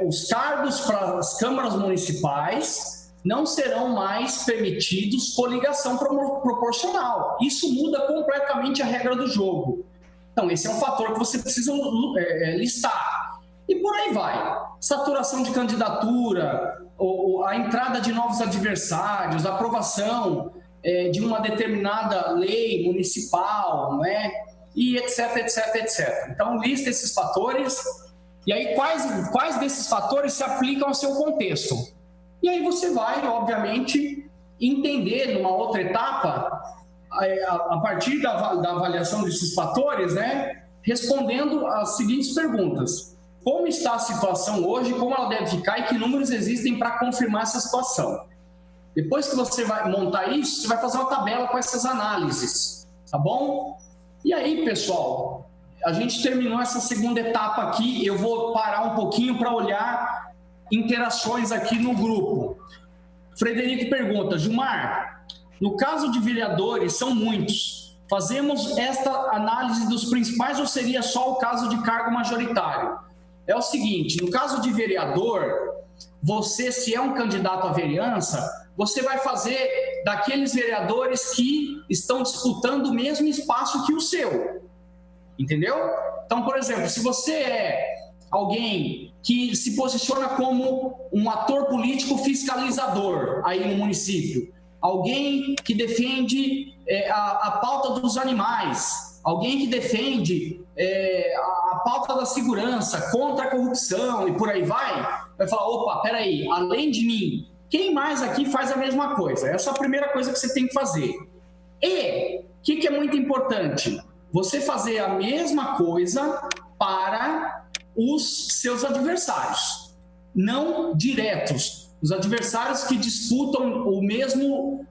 os cargos para as câmaras municipais não serão mais permitidos coligação proporcional. Isso muda completamente a regra do jogo. Então, esse é um fator que você precisa listar. E por aí vai. Saturação de candidatura, a entrada de novos adversários, a aprovação de uma determinada lei municipal, né? E etc, etc, etc. Então, lista esses fatores. E aí, quais desses fatores se aplicam ao seu contexto? E aí você vai, obviamente, entender numa outra etapa, a partir da avaliação desses fatores, né, respondendo as seguintes perguntas. Como está a situação hoje, como ela deve ficar e que números existem para confirmar essa situação? Depois que você vai montar isso, você vai fazer uma tabela com essas análises, tá bom? E aí, pessoal, a gente terminou essa segunda etapa aqui, eu vou parar um pouquinho para olhar interações aqui no grupo. Frederico pergunta, Gilmar, no caso de vereadores, são muitos, fazemos esta análise dos principais ou seria só o caso de cargo majoritário? É o seguinte, no caso de vereador, você, se é um candidato à vereança, você vai fazer daqueles vereadores que estão disputando o mesmo espaço que o seu, entendeu? Então, por exemplo, se você é alguém que se posiciona como um ator político fiscalizador aí no município, alguém que defende a pauta dos animais, alguém que defende a pauta da segurança, contra a corrupção e por aí vai falar, opa, peraí, além de mim, quem mais aqui faz a mesma coisa? Essa é a primeira coisa que você tem que fazer. E, o que é muito importante? Você fazer a mesma coisa para os seus adversários, não diretos. Os adversários que disputam o mesmo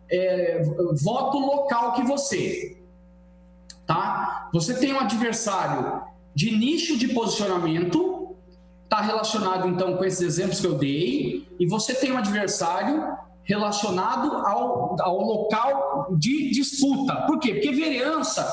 voto local que você. Tá? Você tem um adversário de nicho de posicionamento, está relacionado então com esses exemplos que eu dei, e você tem um adversário relacionado ao local de disputa. Por quê? Porque vereança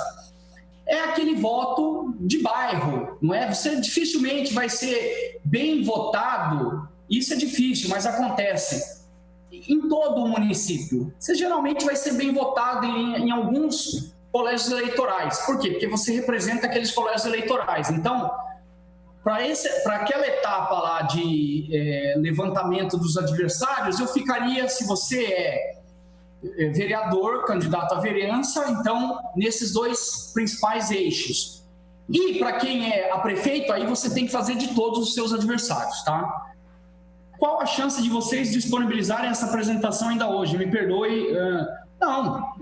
é aquele voto de bairro, não é? Você dificilmente vai ser bem votado, isso é difícil, mas acontece em todo o município. Você geralmente vai ser bem votado em alguns colégios eleitorais. Por quê? Porque você representa aqueles colégios eleitorais. Então, para aquela etapa lá de levantamento dos adversários, eu ficaria, se você é vereador, candidato à vereança, então, nesses dois principais eixos. E para quem é a prefeito, aí você tem que fazer de todos os seus adversários, tá? Qual a chance de vocês disponibilizarem essa apresentação ainda hoje? Me perdoe. Não,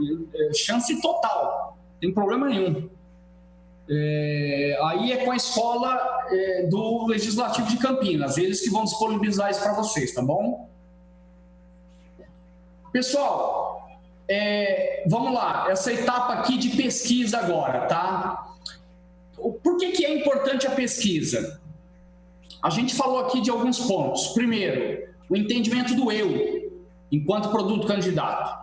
chance total, não tem problema nenhum. Aí é com a escola do Legislativo de Campinas, eles que vão disponibilizar isso para vocês, tá bom? Pessoal, vamos lá, essa etapa aqui de pesquisa agora, tá? Por que é importante a pesquisa? A gente falou aqui de alguns pontos. Primeiro, o entendimento do eu, enquanto produto candidato.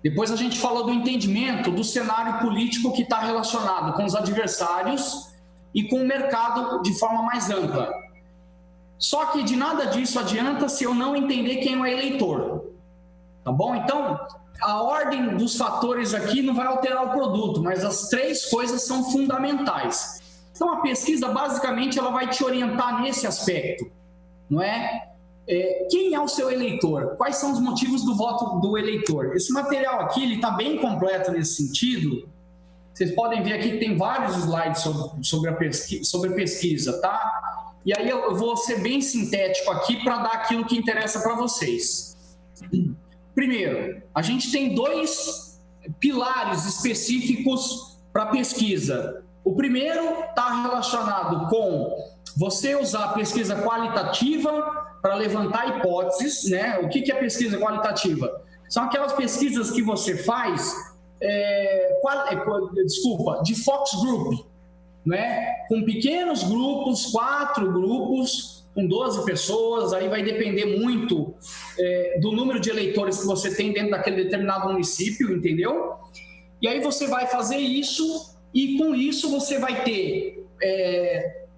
Depois a gente falou do entendimento do cenário político que está relacionado com os adversários e com o mercado de forma mais ampla. Só que de nada disso adianta se eu não entender quem é o eleitor. Tá bom? Então, a ordem dos fatores aqui não vai alterar o produto, mas as três coisas são fundamentais. Então, a pesquisa, basicamente, ela vai te orientar nesse aspecto, não é? Quem é o seu eleitor? Quais são os motivos do voto do eleitor? Esse material aqui, ele está bem completo nesse sentido. Vocês podem ver aqui que tem vários slides sobre pesquisa, tá? E aí eu vou ser bem sintético aqui para dar aquilo que interessa para vocês. Primeiro, a gente tem dois pilares específicos para pesquisa. O primeiro está relacionado com você usar a pesquisa qualitativa para levantar hipóteses, né? O que é pesquisa qualitativa? São aquelas pesquisas que você faz, de focus group, né? Com pequenos grupos, 4 grupos, com 12 pessoas, aí vai depender muito do número de eleitores que você tem dentro daquele determinado município, entendeu? E aí você vai fazer isso e com isso você vai ter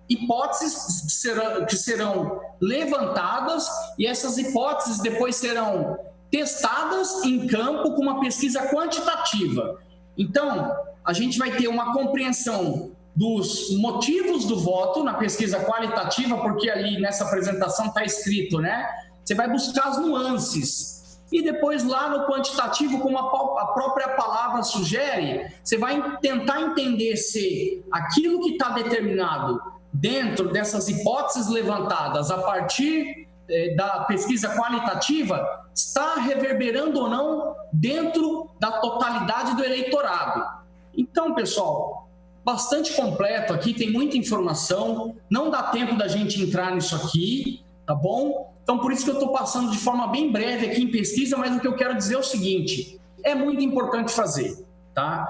hipóteses que serão levantadas e essas hipóteses depois serão testadas em campo com uma pesquisa quantitativa. Então, a gente vai ter uma compreensão dos motivos do voto na pesquisa qualitativa, porque ali nessa apresentação está escrito, né? Você vai buscar as nuances. E depois lá no quantitativo, como a própria palavra sugere, você vai tentar entender se aquilo que está determinado dentro dessas hipóteses levantadas a partir da pesquisa qualitativa está reverberando ou não dentro da totalidade do eleitorado. Então, pessoal, bastante completo aqui, tem muita informação, não dá tempo da gente entrar nisso aqui, tá bom? Então, por isso que eu estou passando de forma bem breve aqui em pesquisa, mas o que eu quero dizer é o seguinte, é muito importante fazer, tá?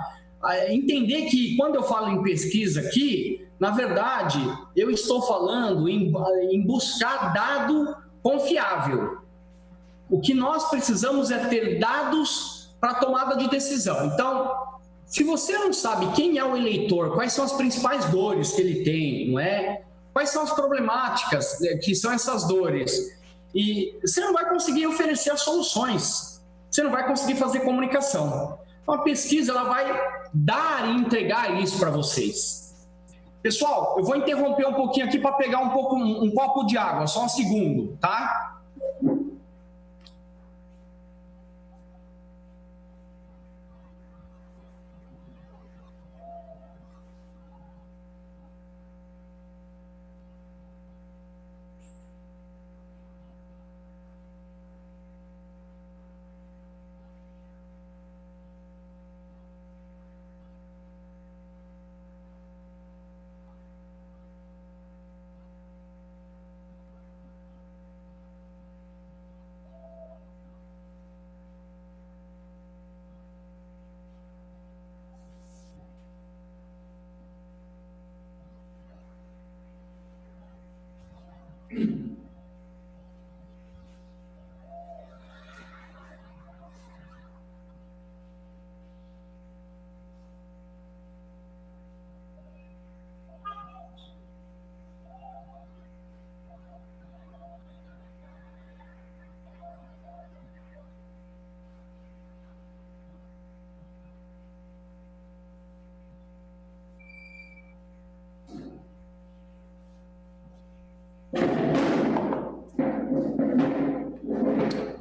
Entender que quando eu falo em pesquisa aqui, na verdade, eu estou falando em buscar dado confiável. O que nós precisamos é ter dados para tomada de decisão. Então, se você não sabe quem é o eleitor, quais são as principais dores que ele tem, não é? Quais são as problemáticas que são essas dores? E você não vai conseguir oferecer as soluções. Você não vai conseguir fazer comunicação. Então, a pesquisa ela vai dar e entregar isso para vocês. Pessoal, eu vou interromper um pouquinho aqui para pegar um copo de água, só um segundo, tá?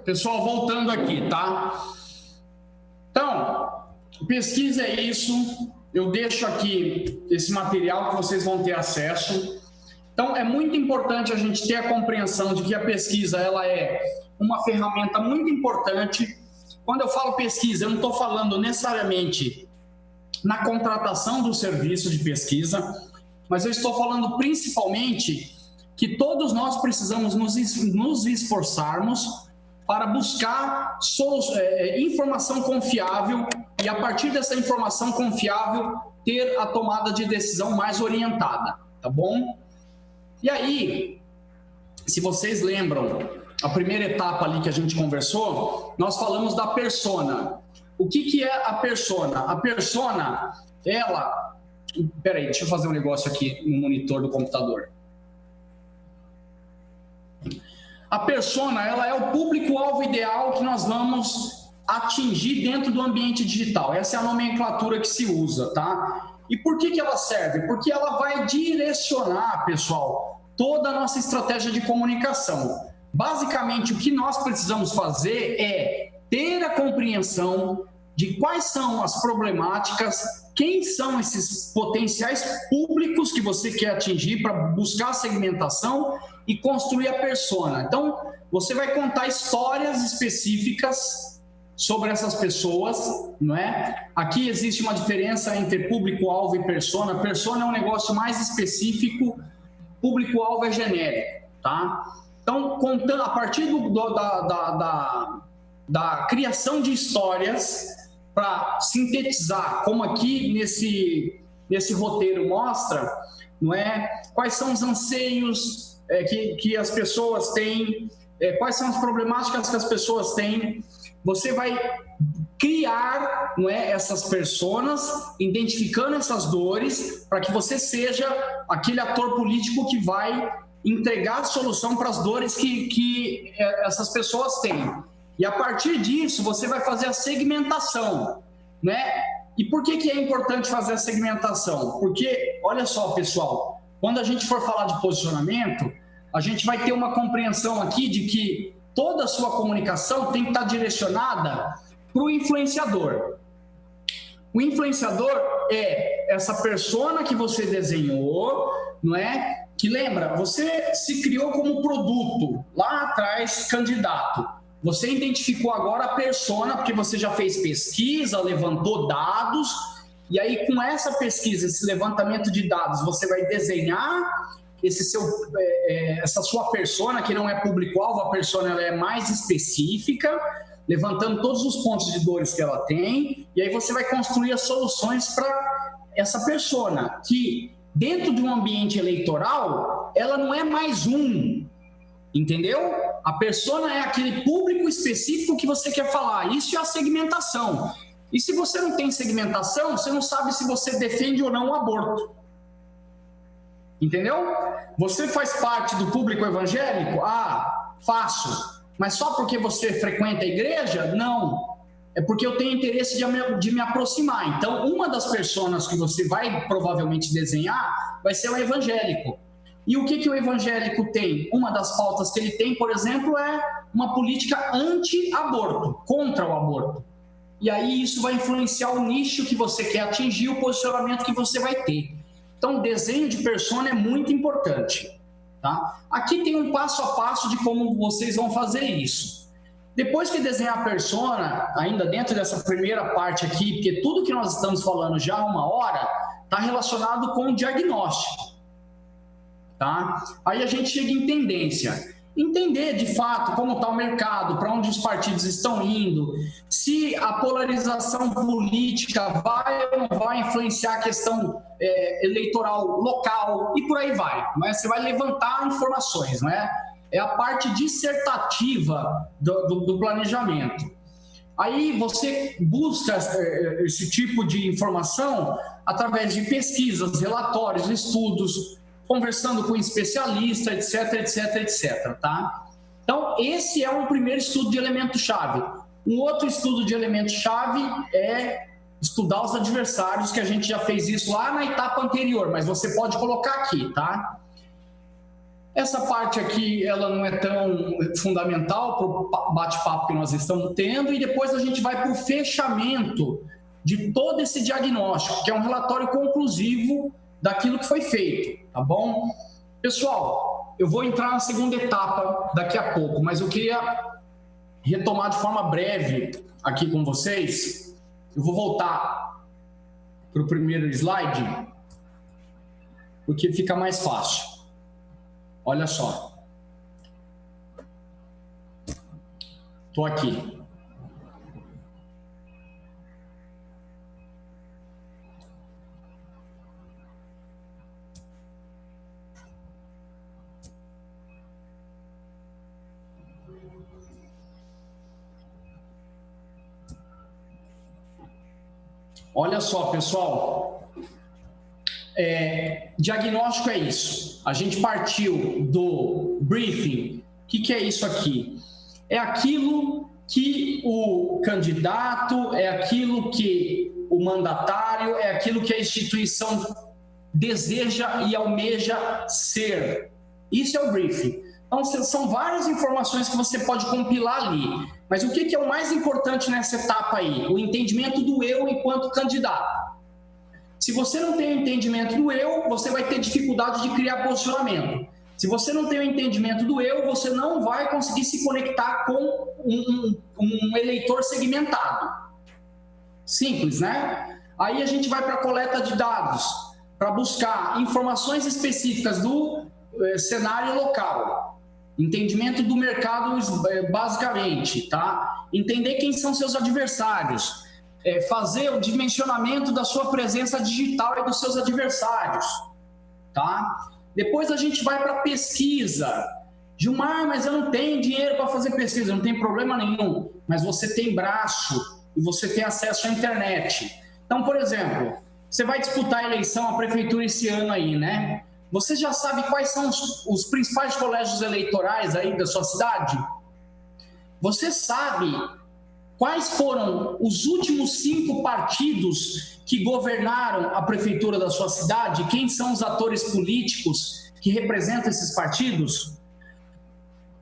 Pessoal, voltando aqui, tá? Então, pesquisa é isso. Eu deixo aqui esse material que vocês vão ter acesso. Então, é muito importante a gente ter a compreensão de que a pesquisa ela é uma ferramenta muito importante. Quando eu falo pesquisa, eu não estou falando necessariamente na contratação do serviço de pesquisa, mas eu estou falando principalmente que todos nós precisamos nos esforçarmos para buscar informação confiável e, a partir dessa informação confiável, ter a tomada de decisão mais orientada, tá bom? E aí, se vocês lembram, a primeira etapa ali que a gente conversou, nós falamos da persona. O que é a persona? A persona, ela... Peraí, deixa eu fazer um negócio aqui no monitor do computador. A persona, ela é o público-alvo ideal que nós vamos atingir dentro do ambiente digital. Essa é a nomenclatura que se usa, tá? E por que ela serve? Porque ela vai direcionar, pessoal, toda a nossa estratégia de comunicação. Basicamente, o que nós precisamos fazer é ter a compreensão de quais são as problemáticas, quem são esses potenciais públicos que você quer atingir para buscar a segmentação e construir a persona. Então, você vai contar histórias específicas sobre essas pessoas, não é? Aqui existe uma diferença entre público-alvo e persona. Persona é um negócio mais específico, público-alvo é genérico, tá? Então, contando a partir da criação de histórias para sintetizar, como aqui nesse roteiro mostra, não é? Quais são os anseios que as pessoas têm, quais são as problemáticas que as pessoas têm. Você vai criar, não é, essas pessoas, identificando essas dores, para que você seja aquele ator político que vai entregar a solução para as dores que essas pessoas têm. E a partir disso, você vai fazer a segmentação, né? E por que é importante fazer a segmentação? Porque, olha só, pessoal, quando a gente for falar de posicionamento, a gente vai ter uma compreensão aqui de que toda a sua comunicação tem que estar direcionada para o influenciador. O influenciador é essa persona que você desenhou, não é? Que lembra, você se criou como produto, lá atrás, candidato. Você identificou agora a persona, porque você já fez pesquisa, levantou dados, e aí com essa pesquisa, esse levantamento de dados, você vai desenhar essa sua persona, que não é público-alvo, a persona ela é mais específica, levantando todos os pontos de dores que ela tem, e aí você vai construir as soluções para essa persona, que dentro de um ambiente eleitoral, ela não é mais um, entendeu? A persona é aquele público específico que você quer falar, isso é a segmentação. E se você não tem segmentação, você não sabe se você defende ou não o aborto. Entendeu? Você faz parte do público evangélico? Ah, faço. Mas só porque você frequenta a igreja? Não. É porque eu tenho interesse de me aproximar. Então, uma das pessoas que você vai provavelmente desenhar vai ser o evangélico. E o que o evangélico tem? Uma das pautas que ele tem, por exemplo, é uma política anti-aborto, contra o aborto. E aí isso vai influenciar o nicho que você quer atingir, o posicionamento que você vai ter. Então, o desenho de persona é muito importante. Tá? Aqui tem um passo a passo de como vocês vão fazer isso. Depois que desenhar a persona, ainda dentro dessa primeira parte aqui, porque tudo que nós estamos falando já há uma hora está relacionado com o diagnóstico. Tá? Aí a gente chega em tendência. Entender de fato como está o mercado, para onde os partidos estão indo, se a polarização política vai ou não vai influenciar a questão eleitoral local e por aí vai. Não é? Você vai levantar informações, não é? É a parte dissertativa do planejamento. Aí você busca esse tipo de informação através de pesquisas, relatórios, estudos, conversando com especialista, etc, etc, etc, tá? Então, esse é um primeiro estudo de elemento-chave. Um outro estudo de elemento-chave é estudar os adversários, que a gente já fez isso lá na etapa anterior, mas você pode colocar aqui, tá? Essa parte aqui, ela não é tão fundamental para o bate-papo que nós estamos tendo, e depois a gente vai para o fechamento de todo esse diagnóstico, que é um relatório conclusivo daquilo que foi feito, tá bom? Pessoal, eu vou entrar na segunda etapa daqui a pouco, mas eu queria retomar de forma breve aqui com vocês. Eu vou voltar para o primeiro slide, porque fica mais fácil. Olha só. Estou aqui. Olha só, pessoal, diagnóstico é isso. A gente partiu do briefing. O que é isso aqui? É aquilo que o candidato, é aquilo que o mandatário, é aquilo que a instituição deseja e almeja ser. Isso é o briefing. Então, são várias informações que você pode compilar ali. Mas o que é o mais importante nessa etapa aí? O entendimento do eu enquanto candidato. Se você não tem o entendimento do eu, você vai ter dificuldade de criar posicionamento. Se você não tem o entendimento do eu, você não vai conseguir se conectar com um eleitor segmentado. Simples, né? Aí a gente vai para a coleta de dados, para buscar informações específicas do cenário local. Entendimento do mercado, basicamente, tá? Entender quem são seus adversários, fazer o dimensionamento da sua presença digital e dos seus adversários, tá? Depois a gente vai para pesquisa. Gilmar, mas eu não tenho dinheiro para fazer pesquisa. Não tem problema nenhum, mas você tem braço e você tem acesso à internet. Então, por exemplo, você vai disputar a eleição à prefeitura esse ano aí, né? Você já sabe quais são os principais colégios eleitorais aí da sua cidade? Você sabe quais foram os últimos 5 partidos que governaram a prefeitura da sua cidade? Quem são os atores políticos que representam esses partidos?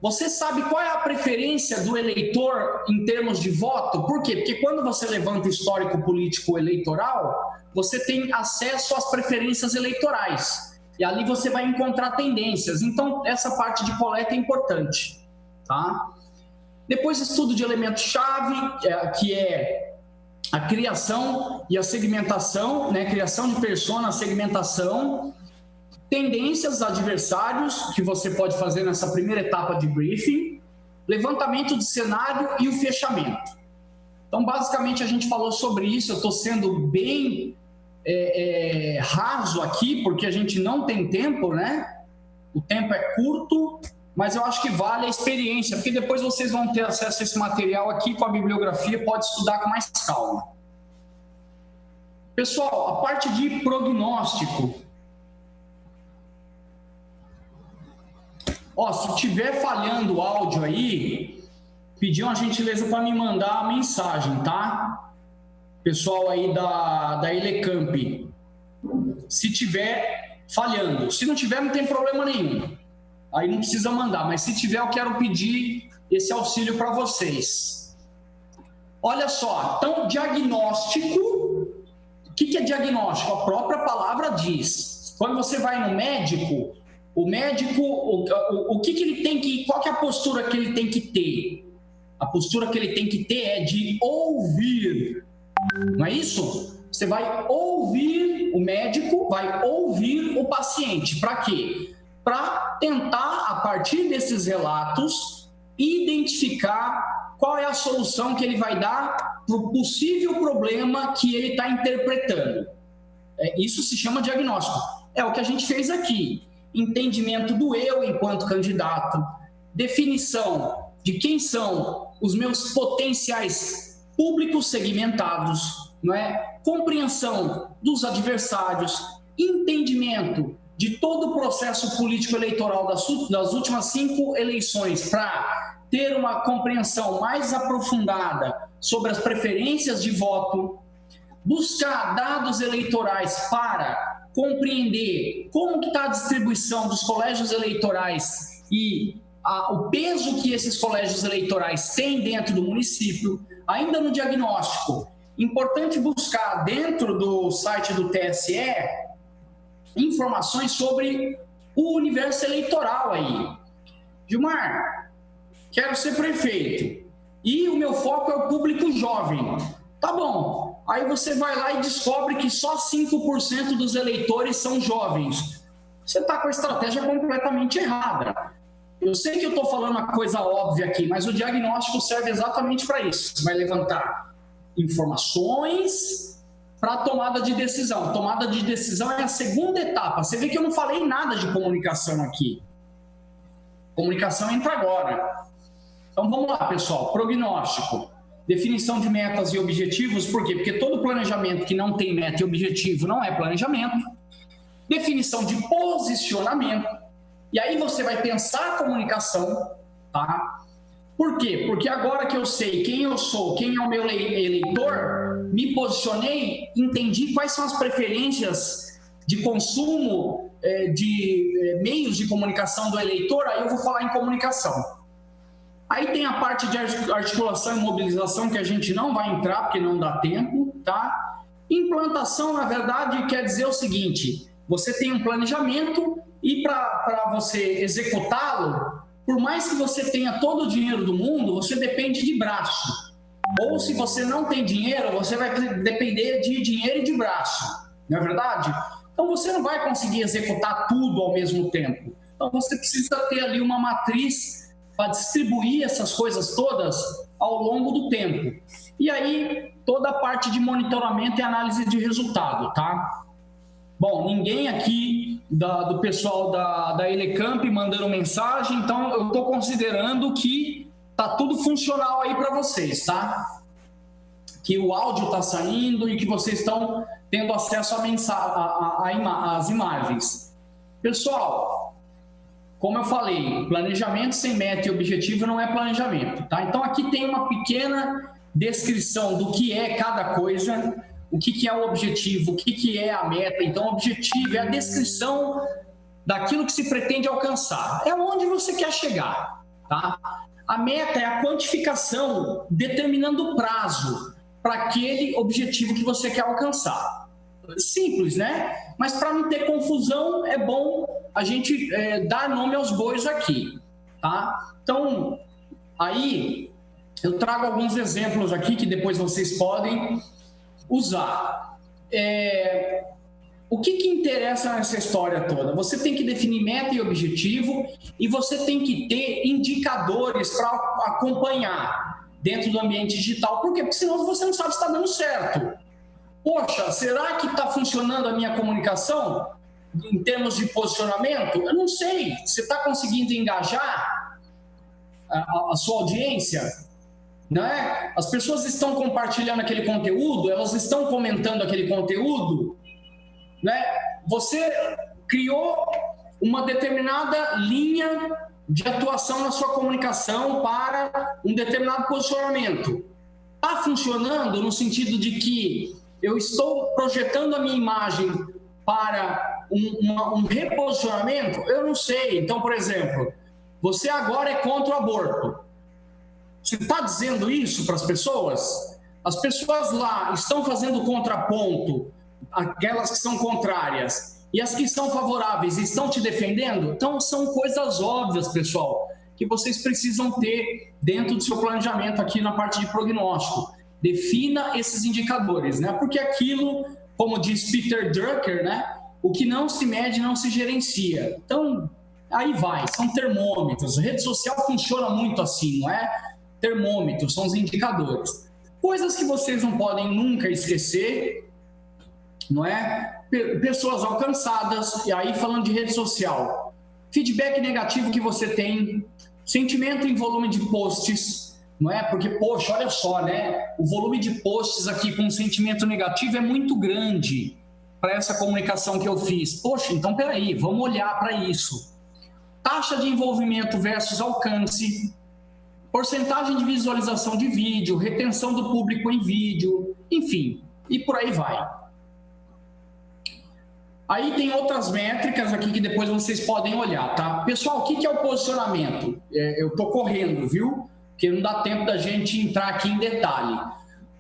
Você sabe qual é a preferência do eleitor em termos de voto? Por quê? Porque quando você levanta histórico político eleitoral, você tem acesso às preferências eleitorais. E ali você vai encontrar tendências. Então, essa parte de coleta é importante, tá? Depois, estudo de elemento-chave, que é a criação e a segmentação, né? Criação de persona, segmentação, tendências, adversários, que você pode fazer nessa primeira etapa de briefing, levantamento de cenário e o fechamento. Então, basicamente, a gente falou sobre isso. Eu estou sendo bem raso aqui, porque a gente não tem tempo, né? O tempo é curto, mas eu acho que vale a experiência, porque depois vocês vão ter acesso a esse material aqui com a bibliografia, pode estudar com mais calma. Pessoal, a parte de prognóstico. Ó, se tiver falhando o áudio aí, pedir uma gentileza para me mandar a mensagem, tá? Pessoal aí da Elecamp, se tiver falhando, se não tiver não tem problema nenhum, aí não precisa mandar, mas se tiver eu quero pedir esse auxílio para vocês. Olha só, então diagnóstico, o que é diagnóstico? A própria palavra diz, quando você vai no médico, o médico, o que ele tem que, qual que é a postura que ele tem que ter? A postura que ele tem que ter é de ouvir. Não é isso? Você vai ouvir o médico, vai ouvir o paciente. Para quê? Para tentar, a partir desses relatos, identificar qual é a solução que ele vai dar para o possível problema que ele está interpretando. Isso se chama diagnóstico. É o que a gente fez aqui. Entendimento do eu enquanto candidato, definição de quem são os meus potenciais públicos segmentados, não é? Compreensão dos adversários, entendimento de todo o processo político eleitoral das últimas 5 eleições para ter uma compreensão mais aprofundada sobre as preferências de voto, buscar dados eleitorais para compreender como está a distribuição dos colégios eleitorais e o peso que esses colégios eleitorais têm dentro do município. Ainda no diagnóstico, importante buscar dentro do site do TSE informações sobre o universo eleitoral aí. Gilmar, quero ser prefeito e o meu foco é o público jovem. Tá bom, aí você vai lá e descobre que só 5% dos eleitores são jovens. Você está com a estratégia completamente errada. Eu sei que eu estou falando uma coisa óbvia aqui, mas o diagnóstico serve exatamente para isso. Você vai levantar informações para a tomada de decisão. Tomada de decisão é a segunda etapa. Você vê que eu não falei nada de comunicação aqui. Comunicação entra agora. Então vamos lá, pessoal. Prognóstico. Definição de metas e objetivos. Por quê? Porque todo planejamento que não tem meta e objetivo não é planejamento. Definição de posicionamento. E aí você vai pensar a comunicação, tá? Por quê? Porque agora que eu sei quem eu sou, quem é o meu eleitor, me posicionei, entendi quais são as preferências de consumo de meios de comunicação do eleitor, aí eu vou falar em comunicação. Aí tem a parte de articulação e mobilização que a gente não vai entrar porque não dá tempo, tá? Implantação, na verdade, quer dizer o seguinte, você tem um planejamento e para você executá-lo, por mais que você tenha todo o dinheiro do mundo, você depende de braço. Ou se você não tem dinheiro, você vai depender de dinheiro e de braço. Não é verdade? Então você não vai conseguir executar tudo ao mesmo tempo. Então você precisa ter ali uma matriz para distribuir essas coisas todas ao longo do tempo. E aí toda a parte de monitoramento e análise de resultado, tá? Bom, ninguém aqui do pessoal da Elecamp mandando mensagem, então eu estou considerando que tá tudo funcional aí para vocês, tá? que o áudio está saindo e que vocês estão tendo acesso às imagens. Pessoal, como eu falei, planejamento sem meta e objetivo não é planejamento, tá? Então aqui tem uma pequena descrição do que é cada coisa, o que é o objetivo, o que é a meta. Então, o objetivo é a descrição daquilo que se pretende alcançar. É onde você quer chegar, tá? A meta é a quantificação, determinando o prazo para aquele objetivo que você quer alcançar. Simples, né? Mas para não ter confusão, é bom a gente dar nome aos bois aqui, tá? Então, aí eu trago alguns exemplos aqui que depois vocês podem usar. O que interessa nessa história toda? Você tem que definir meta e objetivo e você tem que ter indicadores para acompanhar dentro do ambiente digital. Por quê? Porque senão você não sabe se está dando certo. Poxa, será que está funcionando a minha comunicação em termos de posicionamento? Eu não sei. Você está conseguindo engajar a sua audiência? Não é? As pessoas estão compartilhando aquele conteúdo, elas estão comentando aquele conteúdo, né? Você criou uma determinada linha de atuação na sua comunicação para um determinado posicionamento. Está funcionando no sentido de que eu estou projetando a minha imagem para um reposicionamento? Eu não sei. Então, por exemplo, você agora é contra o aborto. Você está dizendo isso para as pessoas? As pessoas lá estão fazendo contraponto, aquelas que são contrárias, e as que são favoráveis estão te defendendo? Então, são coisas óbvias, pessoal, que vocês precisam ter dentro do seu planejamento aqui na parte de prognóstico. Defina esses indicadores, né? Porque aquilo, como diz Peter Drucker, né? O que não se mede não se gerencia. Então, aí vai, são termômetros. A rede social funciona muito assim, não é? Termômetros, são os indicadores. Coisas que vocês não podem nunca esquecer, não é? Pessoas alcançadas, e aí falando de rede social, feedback negativo que você tem, sentimento em volume de posts, não é? Porque, poxa, olha só, né? O volume de posts aqui com sentimento negativo é muito grande para essa comunicação que eu fiz. Poxa, então peraí, vamos olhar para isso. Taxa de envolvimento versus alcance, porcentagem de visualização de vídeo, retenção do público em vídeo, enfim, e por aí vai. Aí tem outras métricas aqui que depois vocês podem olhar, tá? Pessoal, o que é o posicionamento? Eu tô correndo, viu? Porque não dá tempo da gente entrar aqui em detalhe.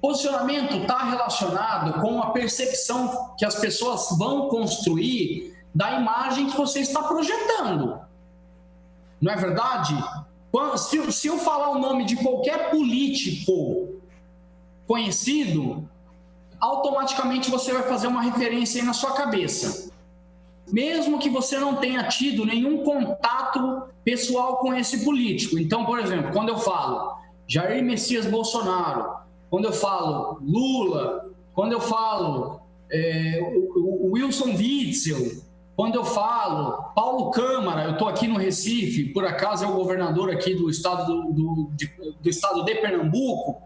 Posicionamento está relacionado com a percepção que as pessoas vão construir da imagem que você está projetando. Não é verdade? Se eu falar o nome de qualquer político conhecido, automaticamente você vai fazer uma referência aí na sua cabeça. Mesmo que você não tenha tido nenhum contato pessoal com esse político. Então, por exemplo, quando eu falo Jair Messias Bolsonaro, quando eu falo Lula, quando eu falo Wilson Witzel, quando eu falo Paulo Câmara, eu estou aqui no Recife, por acaso é o governador aqui do estado do estado de Pernambuco,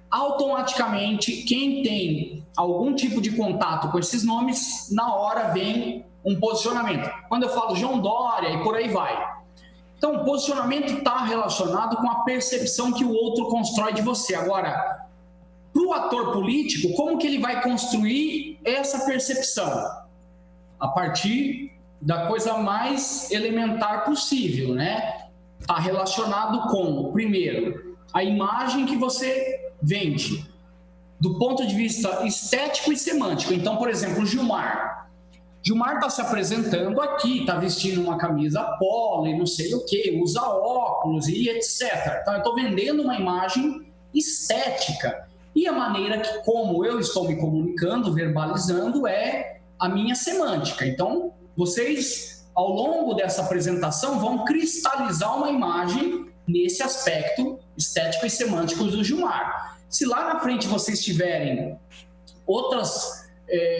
automaticamente quem tem algum tipo de contato com esses nomes, na hora vem um posicionamento. Quando eu falo João Dória e por aí vai. Então, o posicionamento está relacionado com a percepção que o outro constrói de você. Agora, para o ator político, como que ele vai construir essa percepção? A partir da coisa mais elementar possível, né? Está relacionado com, primeiro, a imagem que você vende, do ponto de vista estético e semântico. Então, por exemplo, o Gilmar está se apresentando aqui, está vestindo uma camisa polo e não sei o que, usa óculos e etc. Então, eu estou vendendo uma imagem estética. E a maneira que, como eu estou me comunicando, verbalizando, é a minha semântica. Então, vocês, ao longo dessa apresentação, vão cristalizar uma imagem nesse aspecto estético e semântico do Gilmar. Se lá na frente vocês tiverem outras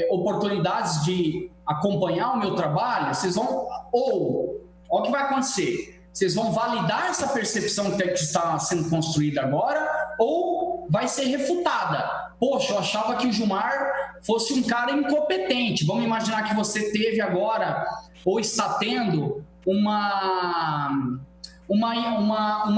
oportunidades de acompanhar o meu trabalho, vocês vão, olha o que vai acontecer, vocês vão validar essa percepção que está sendo construída agora, ou vai ser refutada. poxa, eu achava que o Gilmar fosse um cara incompetente. Vamos imaginar que você teve agora, ou está tendo, uma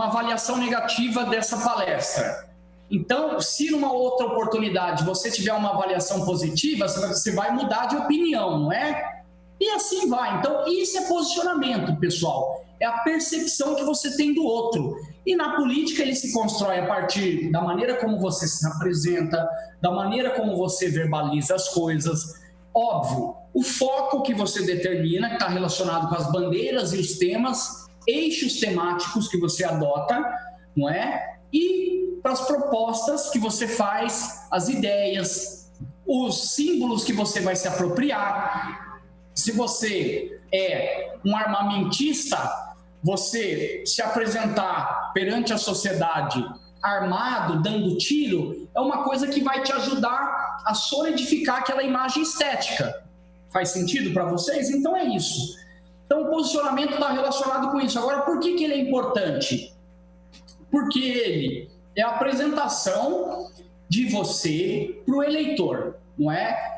avaliação negativa dessa palestra. Então, se numa outra oportunidade você tiver uma avaliação positiva, você vai mudar de opinião, não é? E assim vai. Então, isso é posicionamento, pessoal. É a percepção que você tem do outro. E na política ele se constrói a partir da maneira como você se apresenta, da maneira como você verbaliza as coisas. Óbvio, o foco que você determina, que está relacionado com as bandeiras e os temas, eixos temáticos que você adota, não é? E para as propostas que você faz, as ideias, os símbolos que você vai se apropriar. Se você é um armamentista, você se apresentar perante a sociedade armado, dando tiro, é uma coisa que vai te ajudar a solidificar aquela imagem estética. Faz sentido para vocês? Então é isso. Então o posicionamento está relacionado com isso. Agora, por que ele é importante? Porque ele é a apresentação de você para o eleitor, não é?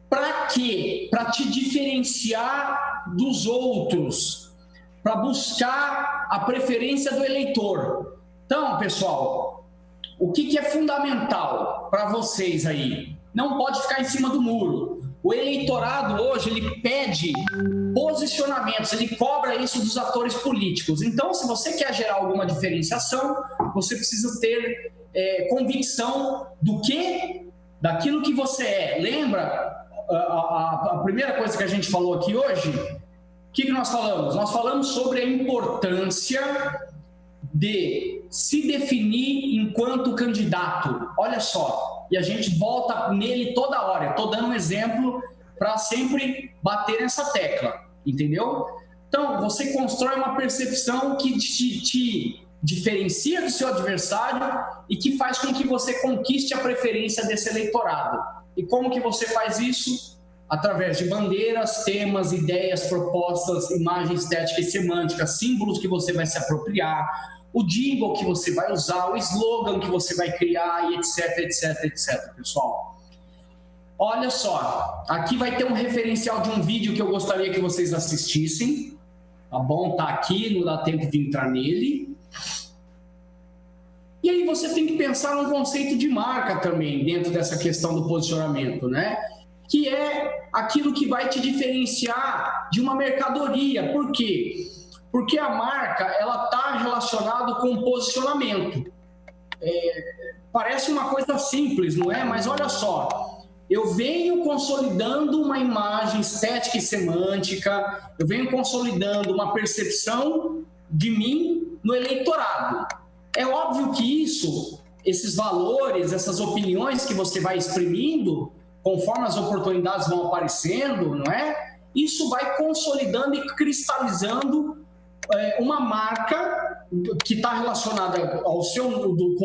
Para quê? Para te diferenciar dos outros, para buscar a preferência do eleitor. Então, pessoal, o que é fundamental para vocês aí? Não pode ficar em cima do muro. O eleitorado hoje, ele pede posicionamentos, ele cobra isso dos atores políticos. Então, se você quer gerar alguma diferenciação, você precisa ter convicção do quê? Daquilo que você é. Lembra a primeira coisa que a gente falou aqui hoje? O que nós falamos? Nós falamos sobre a importância de se definir enquanto candidato. Olha só, e a gente volta nele toda hora. Eu estou dando um exemplo para sempre bater nessa tecla, entendeu? Então, você constrói uma percepção que te diferencia do seu adversário e que faz com que você conquiste a preferência desse eleitorado. E como que você faz isso? Através de bandeiras, temas, ideias, propostas, imagem estética e semântica, símbolos que você vai se apropriar, o jingle que você vai usar, o slogan que você vai criar, e etc, etc, etc, pessoal. Olha só, aqui vai ter um referencial de um vídeo que eu gostaria que vocês assistissem, tá bom? Tá aqui, não dá tempo de entrar nele. E aí você tem que pensar num conceito de marca também, dentro dessa questão do posicionamento, né? Que é aquilo que vai te diferenciar de uma mercadoria. Por quê? Porque a marca, ela está relacionada com o posicionamento. Parece uma coisa simples, não é? Mas olha só, eu venho consolidando uma imagem estética e semântica, eu venho consolidando uma percepção de mim no eleitorado. É óbvio que esses valores, essas opiniões que você vai exprimindo, conforme as oportunidades vão aparecendo, não é? Isso vai consolidando e cristalizando uma marca que está relacionada com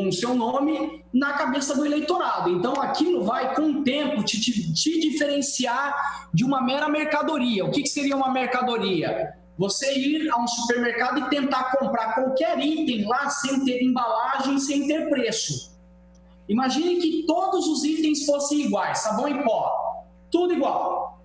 o seu nome na cabeça do eleitorado. Então, aquilo vai, com o tempo, te diferenciar de uma mera mercadoria. O que seria uma mercadoria? Você ir a um supermercado e tentar comprar qualquer item lá sem ter embalagem, sem ter preço. Imagine que todos os itens fossem iguais, sabão em pó, tudo igual.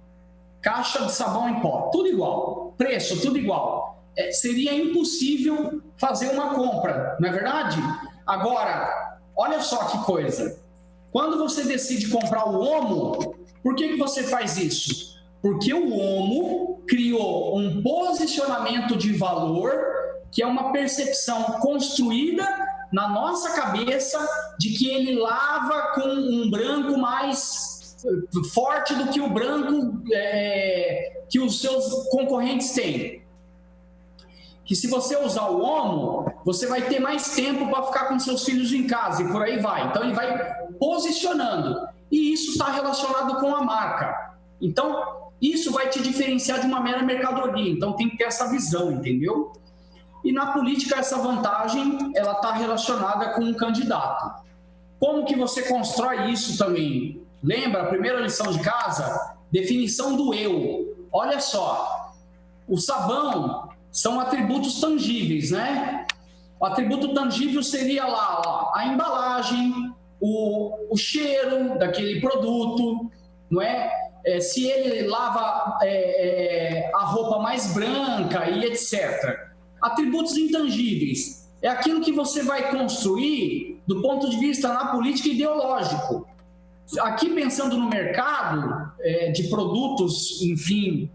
Caixa de sabão em pó, tudo igual. Preço, tudo igual. Seria impossível fazer uma compra, não é verdade? Agora, olha só que coisa. Quando você decide comprar o Omo, por que você faz isso? Porque o Omo criou um posicionamento de valor, que é uma percepção construída na nossa cabeça de que ele lava com um branco mais forte do que o branco que os seus concorrentes têm. Que se você usar o Omo, você vai ter mais tempo para ficar com seus filhos em casa e por aí vai. Então ele vai posicionando. E isso está relacionado com a marca. Então, isso vai te diferenciar de uma mera mercadoria. Então tem que ter essa visão, entendeu? E na política, essa vantagem, ela está relacionada com um candidato. Como que você constrói isso também? Lembra a primeira lição de casa? Definição do eu. Olha só, o sabão são atributos tangíveis, né? O atributo tangível seria lá, ó, a embalagem, o cheiro daquele produto, não é? Se ele lava a roupa mais branca e etc. Atributos intangíveis. É aquilo que você vai construir do ponto de vista na política ideológico. Aqui pensando no mercado de produtos, enfim,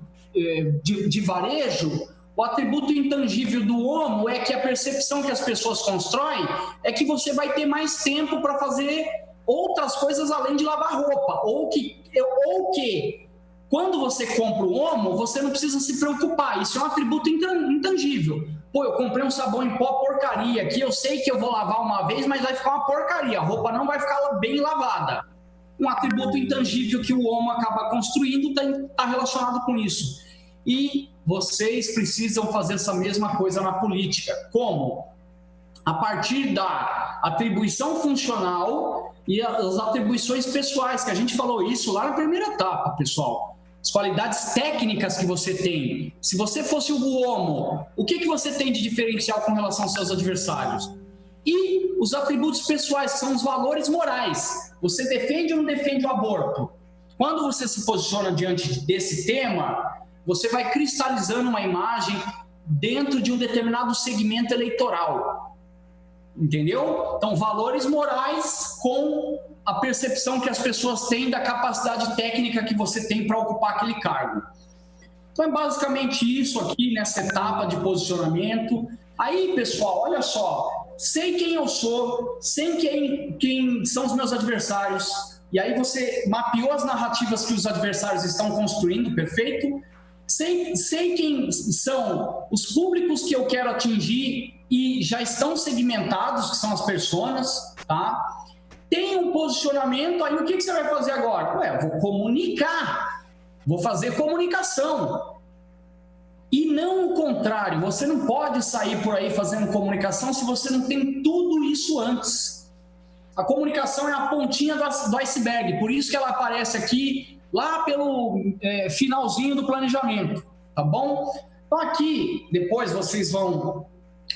de varejo, o atributo intangível do homo é que a percepção que as pessoas constroem é que você vai ter mais tempo para fazer outras coisas além de lavar roupa, ou que quando você compra o homo, você não precisa se preocupar, isso é um atributo intangível. Pô, eu comprei um sabão em pó porcaria aqui, eu sei que eu vou lavar uma vez, mas vai ficar uma porcaria, a roupa não vai ficar bem lavada. Um atributo intangível que o homo acaba construindo está relacionado com isso. E vocês precisam fazer essa mesma coisa na política. Como? A partir da atribuição funcional e as atribuições pessoais, que a gente falou isso lá na primeira etapa, pessoal. As qualidades técnicas que você tem. Se você fosse o homo, o que você tem de diferencial com relação aos seus adversários? E os atributos pessoais, que são os valores morais. Você defende ou não defende o aborto? Quando você se posiciona diante desse tema, você vai cristalizando uma imagem dentro de um determinado segmento eleitoral. Entendeu? Então, valores morais com a percepção que as pessoas têm da capacidade técnica que você tem para ocupar aquele cargo. Então, é basicamente isso aqui nessa etapa de posicionamento. Aí, pessoal, olha só, sei quem eu sou, sei quem são os meus adversários, e aí você mapeou as narrativas que os adversários estão construindo, perfeito? Sei quem são os públicos que eu quero atingir e já estão segmentados, que são as personas, tá? Tem um posicionamento, aí o que você vai fazer agora? Eu vou comunicar, vou fazer comunicação. E não o contrário, você não pode sair por aí fazendo comunicação se você não tem tudo isso antes. A comunicação é a pontinha do iceberg, por isso que ela aparece aqui lá pelo finalzinho do planejamento, tá bom? Então aqui, depois vocês vão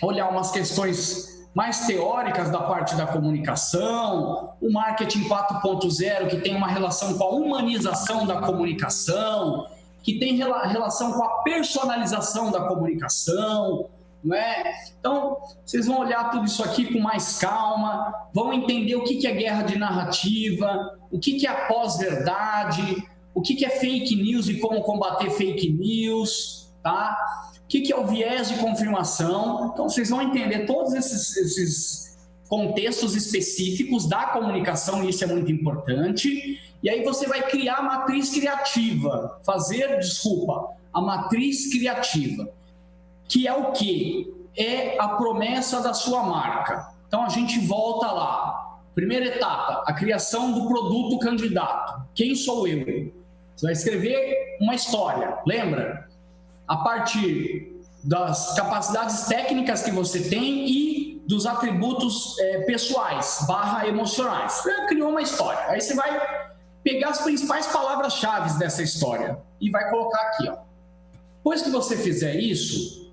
olhar umas questões mais teóricas da parte da comunicação, o marketing 4.0, que tem uma relação com a humanização da comunicação, que tem relação com a personalização da comunicação, não é? Então, vocês vão olhar tudo isso aqui com mais calma, vão entender o que é guerra de narrativa, o que é a pós-verdade, o que é fake news e como combater fake news, tá? O que é o viés de confirmação. Então, vocês vão entender todos esses contextos específicos da comunicação, e isso é muito importante. E aí você vai criar a matriz criativa, a matriz criativa, que é o quê? É a promessa da sua marca. Então, a gente volta lá. Primeira etapa, a criação do produto candidato. Quem sou eu? Você vai escrever uma história, lembra? A partir das capacidades técnicas que você tem e dos atributos pessoais, emocionais. Você criou uma história. Aí você vai pegar as principais palavras-chave dessa história e vai colocar aqui, ó. Depois que você fizer isso,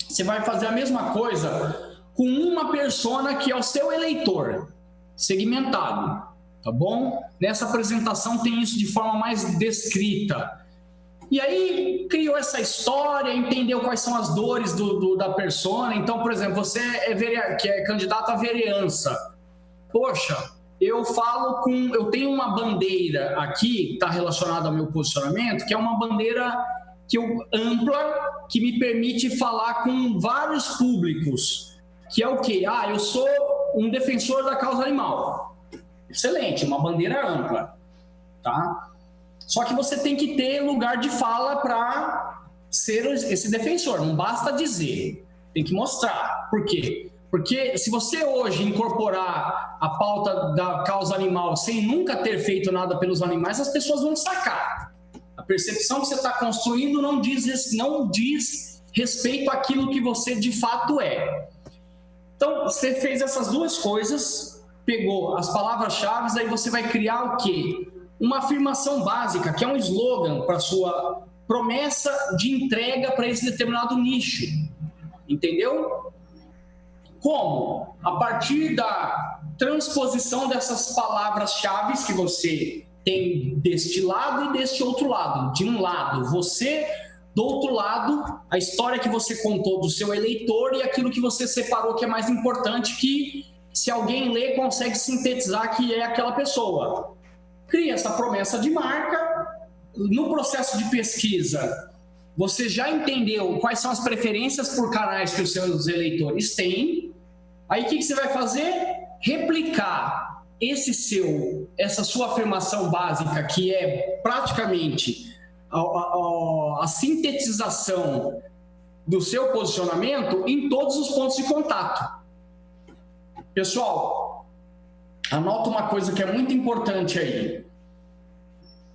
você vai fazer a mesma coisa com uma persona que é o seu eleitor, segmentado, tá bom? Nessa apresentação tem isso de forma mais descrita. E aí criou essa história, entendeu quais são as dores da persona. Então, por exemplo, você que é candidato à vereança. Poxa, eu tenho uma bandeira aqui, está relacionada ao meu posicionamento, que é uma bandeira ampla, que me permite falar com vários públicos, que é o quê? Eu sou um defensor da causa animal. Excelente, uma bandeira ampla, tá? Só que você tem que ter lugar de fala para ser esse defensor, não basta dizer, tem que mostrar. Por quê? Porque se você hoje incorporar a pauta da causa animal sem nunca ter feito nada pelos animais, as pessoas vão sacar. A percepção que você está construindo não diz respeito àquilo que você de fato é. Então, você fez essas duas coisas, pegou as palavras-chave, aí você vai criar o quê? Uma afirmação básica, que é um slogan para a sua promessa de entrega para esse determinado nicho. Entendeu? Como? A partir da transposição dessas palavras-chave que você tem deste lado e deste outro lado. De um lado, você, do outro lado, a história que você contou do seu eleitor e aquilo que você separou que é mais importante, que se alguém lê, consegue sintetizar que é aquela pessoa. Cria essa promessa de marca. No processo de pesquisa, você já entendeu quais são as preferências por canais que os seus eleitores têm. Aí o que você vai fazer? Replicar essa sua afirmação básica, que é praticamente a sintetização do seu posicionamento em todos os pontos de contato. Pessoal, anota uma coisa que é muito importante aí.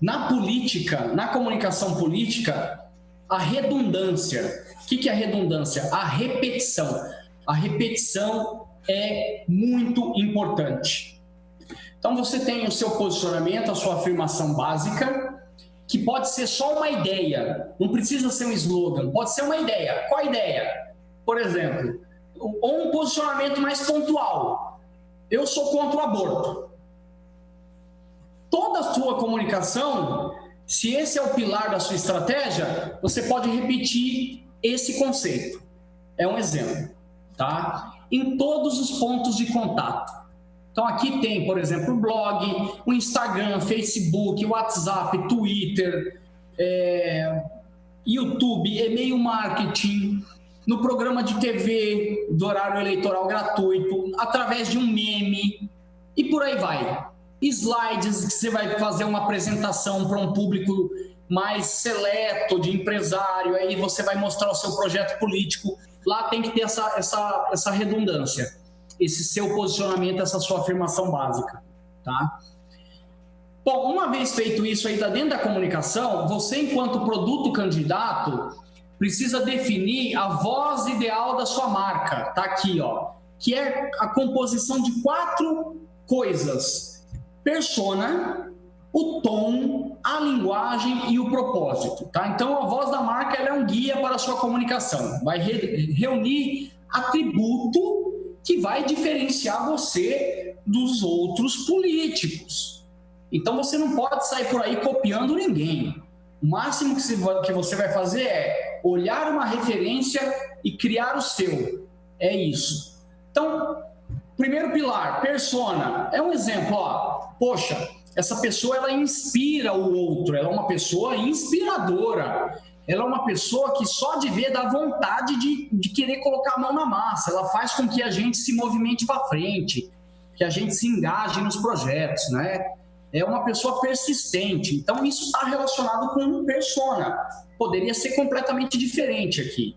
Na política, na comunicação política, a redundância. O que é a redundância? A repetição. A repetição é muito importante. Então você tem o seu posicionamento, a sua afirmação básica, que pode ser só uma ideia, não precisa ser um slogan, pode ser uma ideia. Qual a ideia? Por exemplo, ou um posicionamento mais pontual. Eu sou contra o aborto. Toda a sua comunicação, se esse é o pilar da sua estratégia, você pode repetir esse conceito. É um exemplo, tá? Em todos os pontos de contato. Então aqui tem, por exemplo, o blog, o Instagram, Facebook, WhatsApp, Twitter, YouTube, e-mail marketing, no programa de TV do horário eleitoral gratuito, através de um meme e por aí vai. Slides, que você vai fazer uma apresentação para um público mais seleto de empresário, aí você vai mostrar o seu projeto político. Lá tem que ter essa redundância, esse seu posicionamento, essa sua afirmação básica, tá? Bom, uma vez feito isso aí dentro da comunicação, você, enquanto produto candidato, precisa definir a voz ideal da sua marca, tá aqui, ó, que é a composição de 4 coisas: persona, o tom, a linguagem e o propósito, tá? Então, a voz da marca ela é um guia para a sua comunicação. Vai reunir atributo que vai diferenciar você dos outros políticos. Então, você não pode sair por aí copiando ninguém. O máximo que você vai fazer é olhar uma referência e criar o seu. É isso. Então, primeiro pilar, persona. É um exemplo, ó. Poxa, essa pessoa ela inspira o outro, ela é uma pessoa inspiradora, ela é uma pessoa que só de ver dá vontade de querer colocar a mão na massa, ela faz com que a gente se movimente para frente, que a gente se engaje nos projetos, né? É uma pessoa persistente, então isso está relacionado com persona, poderia ser completamente diferente aqui.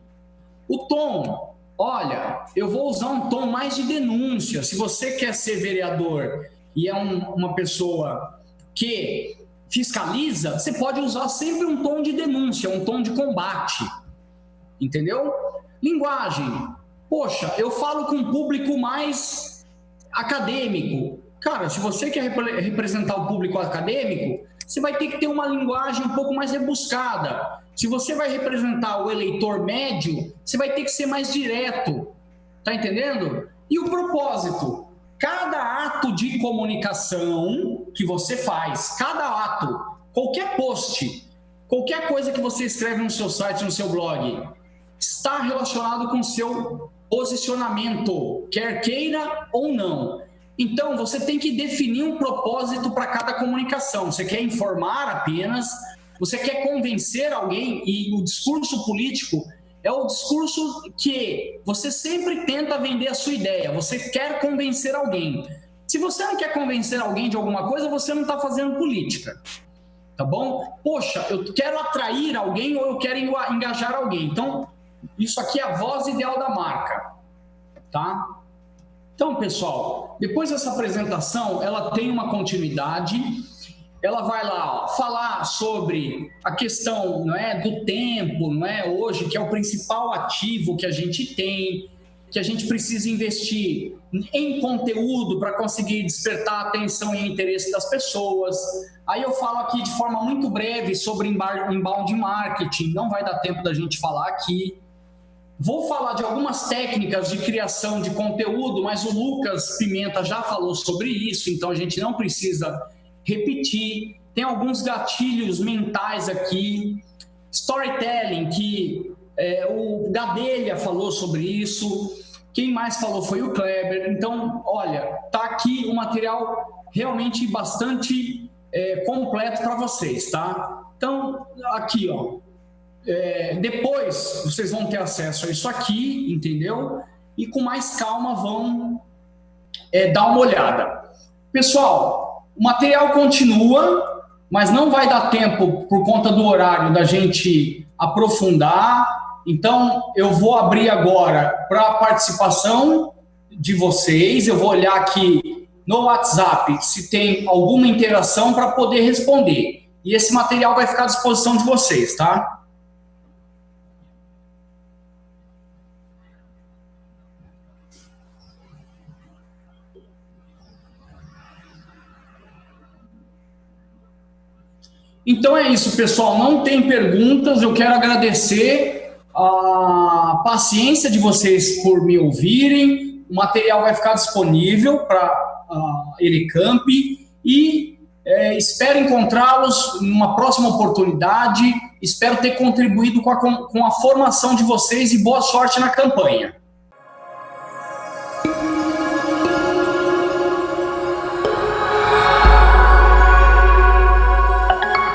O tom, olha, eu vou usar um tom mais de denúncia. Se você quer ser vereador e é uma pessoa que fiscaliza, você pode usar sempre um tom de denúncia, um tom de combate, entendeu? Linguagem, poxa, eu falo com um público mais acadêmico. Cara, se você quer representar o público acadêmico, você vai ter que ter uma linguagem um pouco mais rebuscada. Se você vai representar o eleitor médio, você vai ter que ser mais direto, tá entendendo? E o propósito? Cada ato de comunicação que você faz, cada ato, qualquer post, qualquer coisa que você escreve no seu site, no seu blog, está relacionado com o seu posicionamento, quer queira ou não. Então, você tem que definir um propósito para cada comunicação. Você quer informar apenas, você quer convencer alguém, e o discurso político é o discurso que você sempre tenta vender a sua ideia, você quer convencer alguém. Se você não quer convencer alguém de alguma coisa, você não está fazendo política, tá bom? Poxa, eu quero atrair alguém ou eu quero engajar alguém. Então, isso aqui é a voz ideal da marca, tá? Então, pessoal, depois dessa apresentação, ela tem uma continuidade. Ela vai lá, ó, falar sobre a questão, não é, do tempo, não é, hoje, que é o principal ativo que a gente tem, que a gente precisa investir em conteúdo para conseguir despertar a atenção e interesse das pessoas. Aí eu falo aqui de forma muito breve sobre inbound marketing, não vai dar tempo da gente falar aqui. Vou falar de algumas técnicas de criação de conteúdo, mas o Lucas Pimenta já falou sobre isso, então a gente não precisa repetir. Tem alguns gatilhos mentais aqui. Storytelling, que o Gadelha falou sobre isso. Quem mais falou foi o Kleber. Então, olha, tá aqui um material realmente bastante completo para vocês, tá? Então, aqui, ó. Depois vocês vão ter acesso a isso aqui, entendeu? E com mais calma vão dar uma olhada. Pessoal, o material continua, mas não vai dar tempo por conta do horário da gente aprofundar. Então, eu vou abrir agora para a participação de vocês. Eu vou olhar aqui no WhatsApp se tem alguma interação para poder responder. E esse material vai ficar à disposição de vocês, tá? Então é isso, pessoal. Não tem perguntas. Eu quero agradecer a paciência de vocês por me ouvirem. O material vai ficar disponível para a Elecamp e espero encontrá-los numa próxima oportunidade. Espero ter contribuído com a formação de vocês e boa sorte na campanha.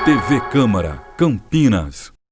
TV Câmara, Campinas.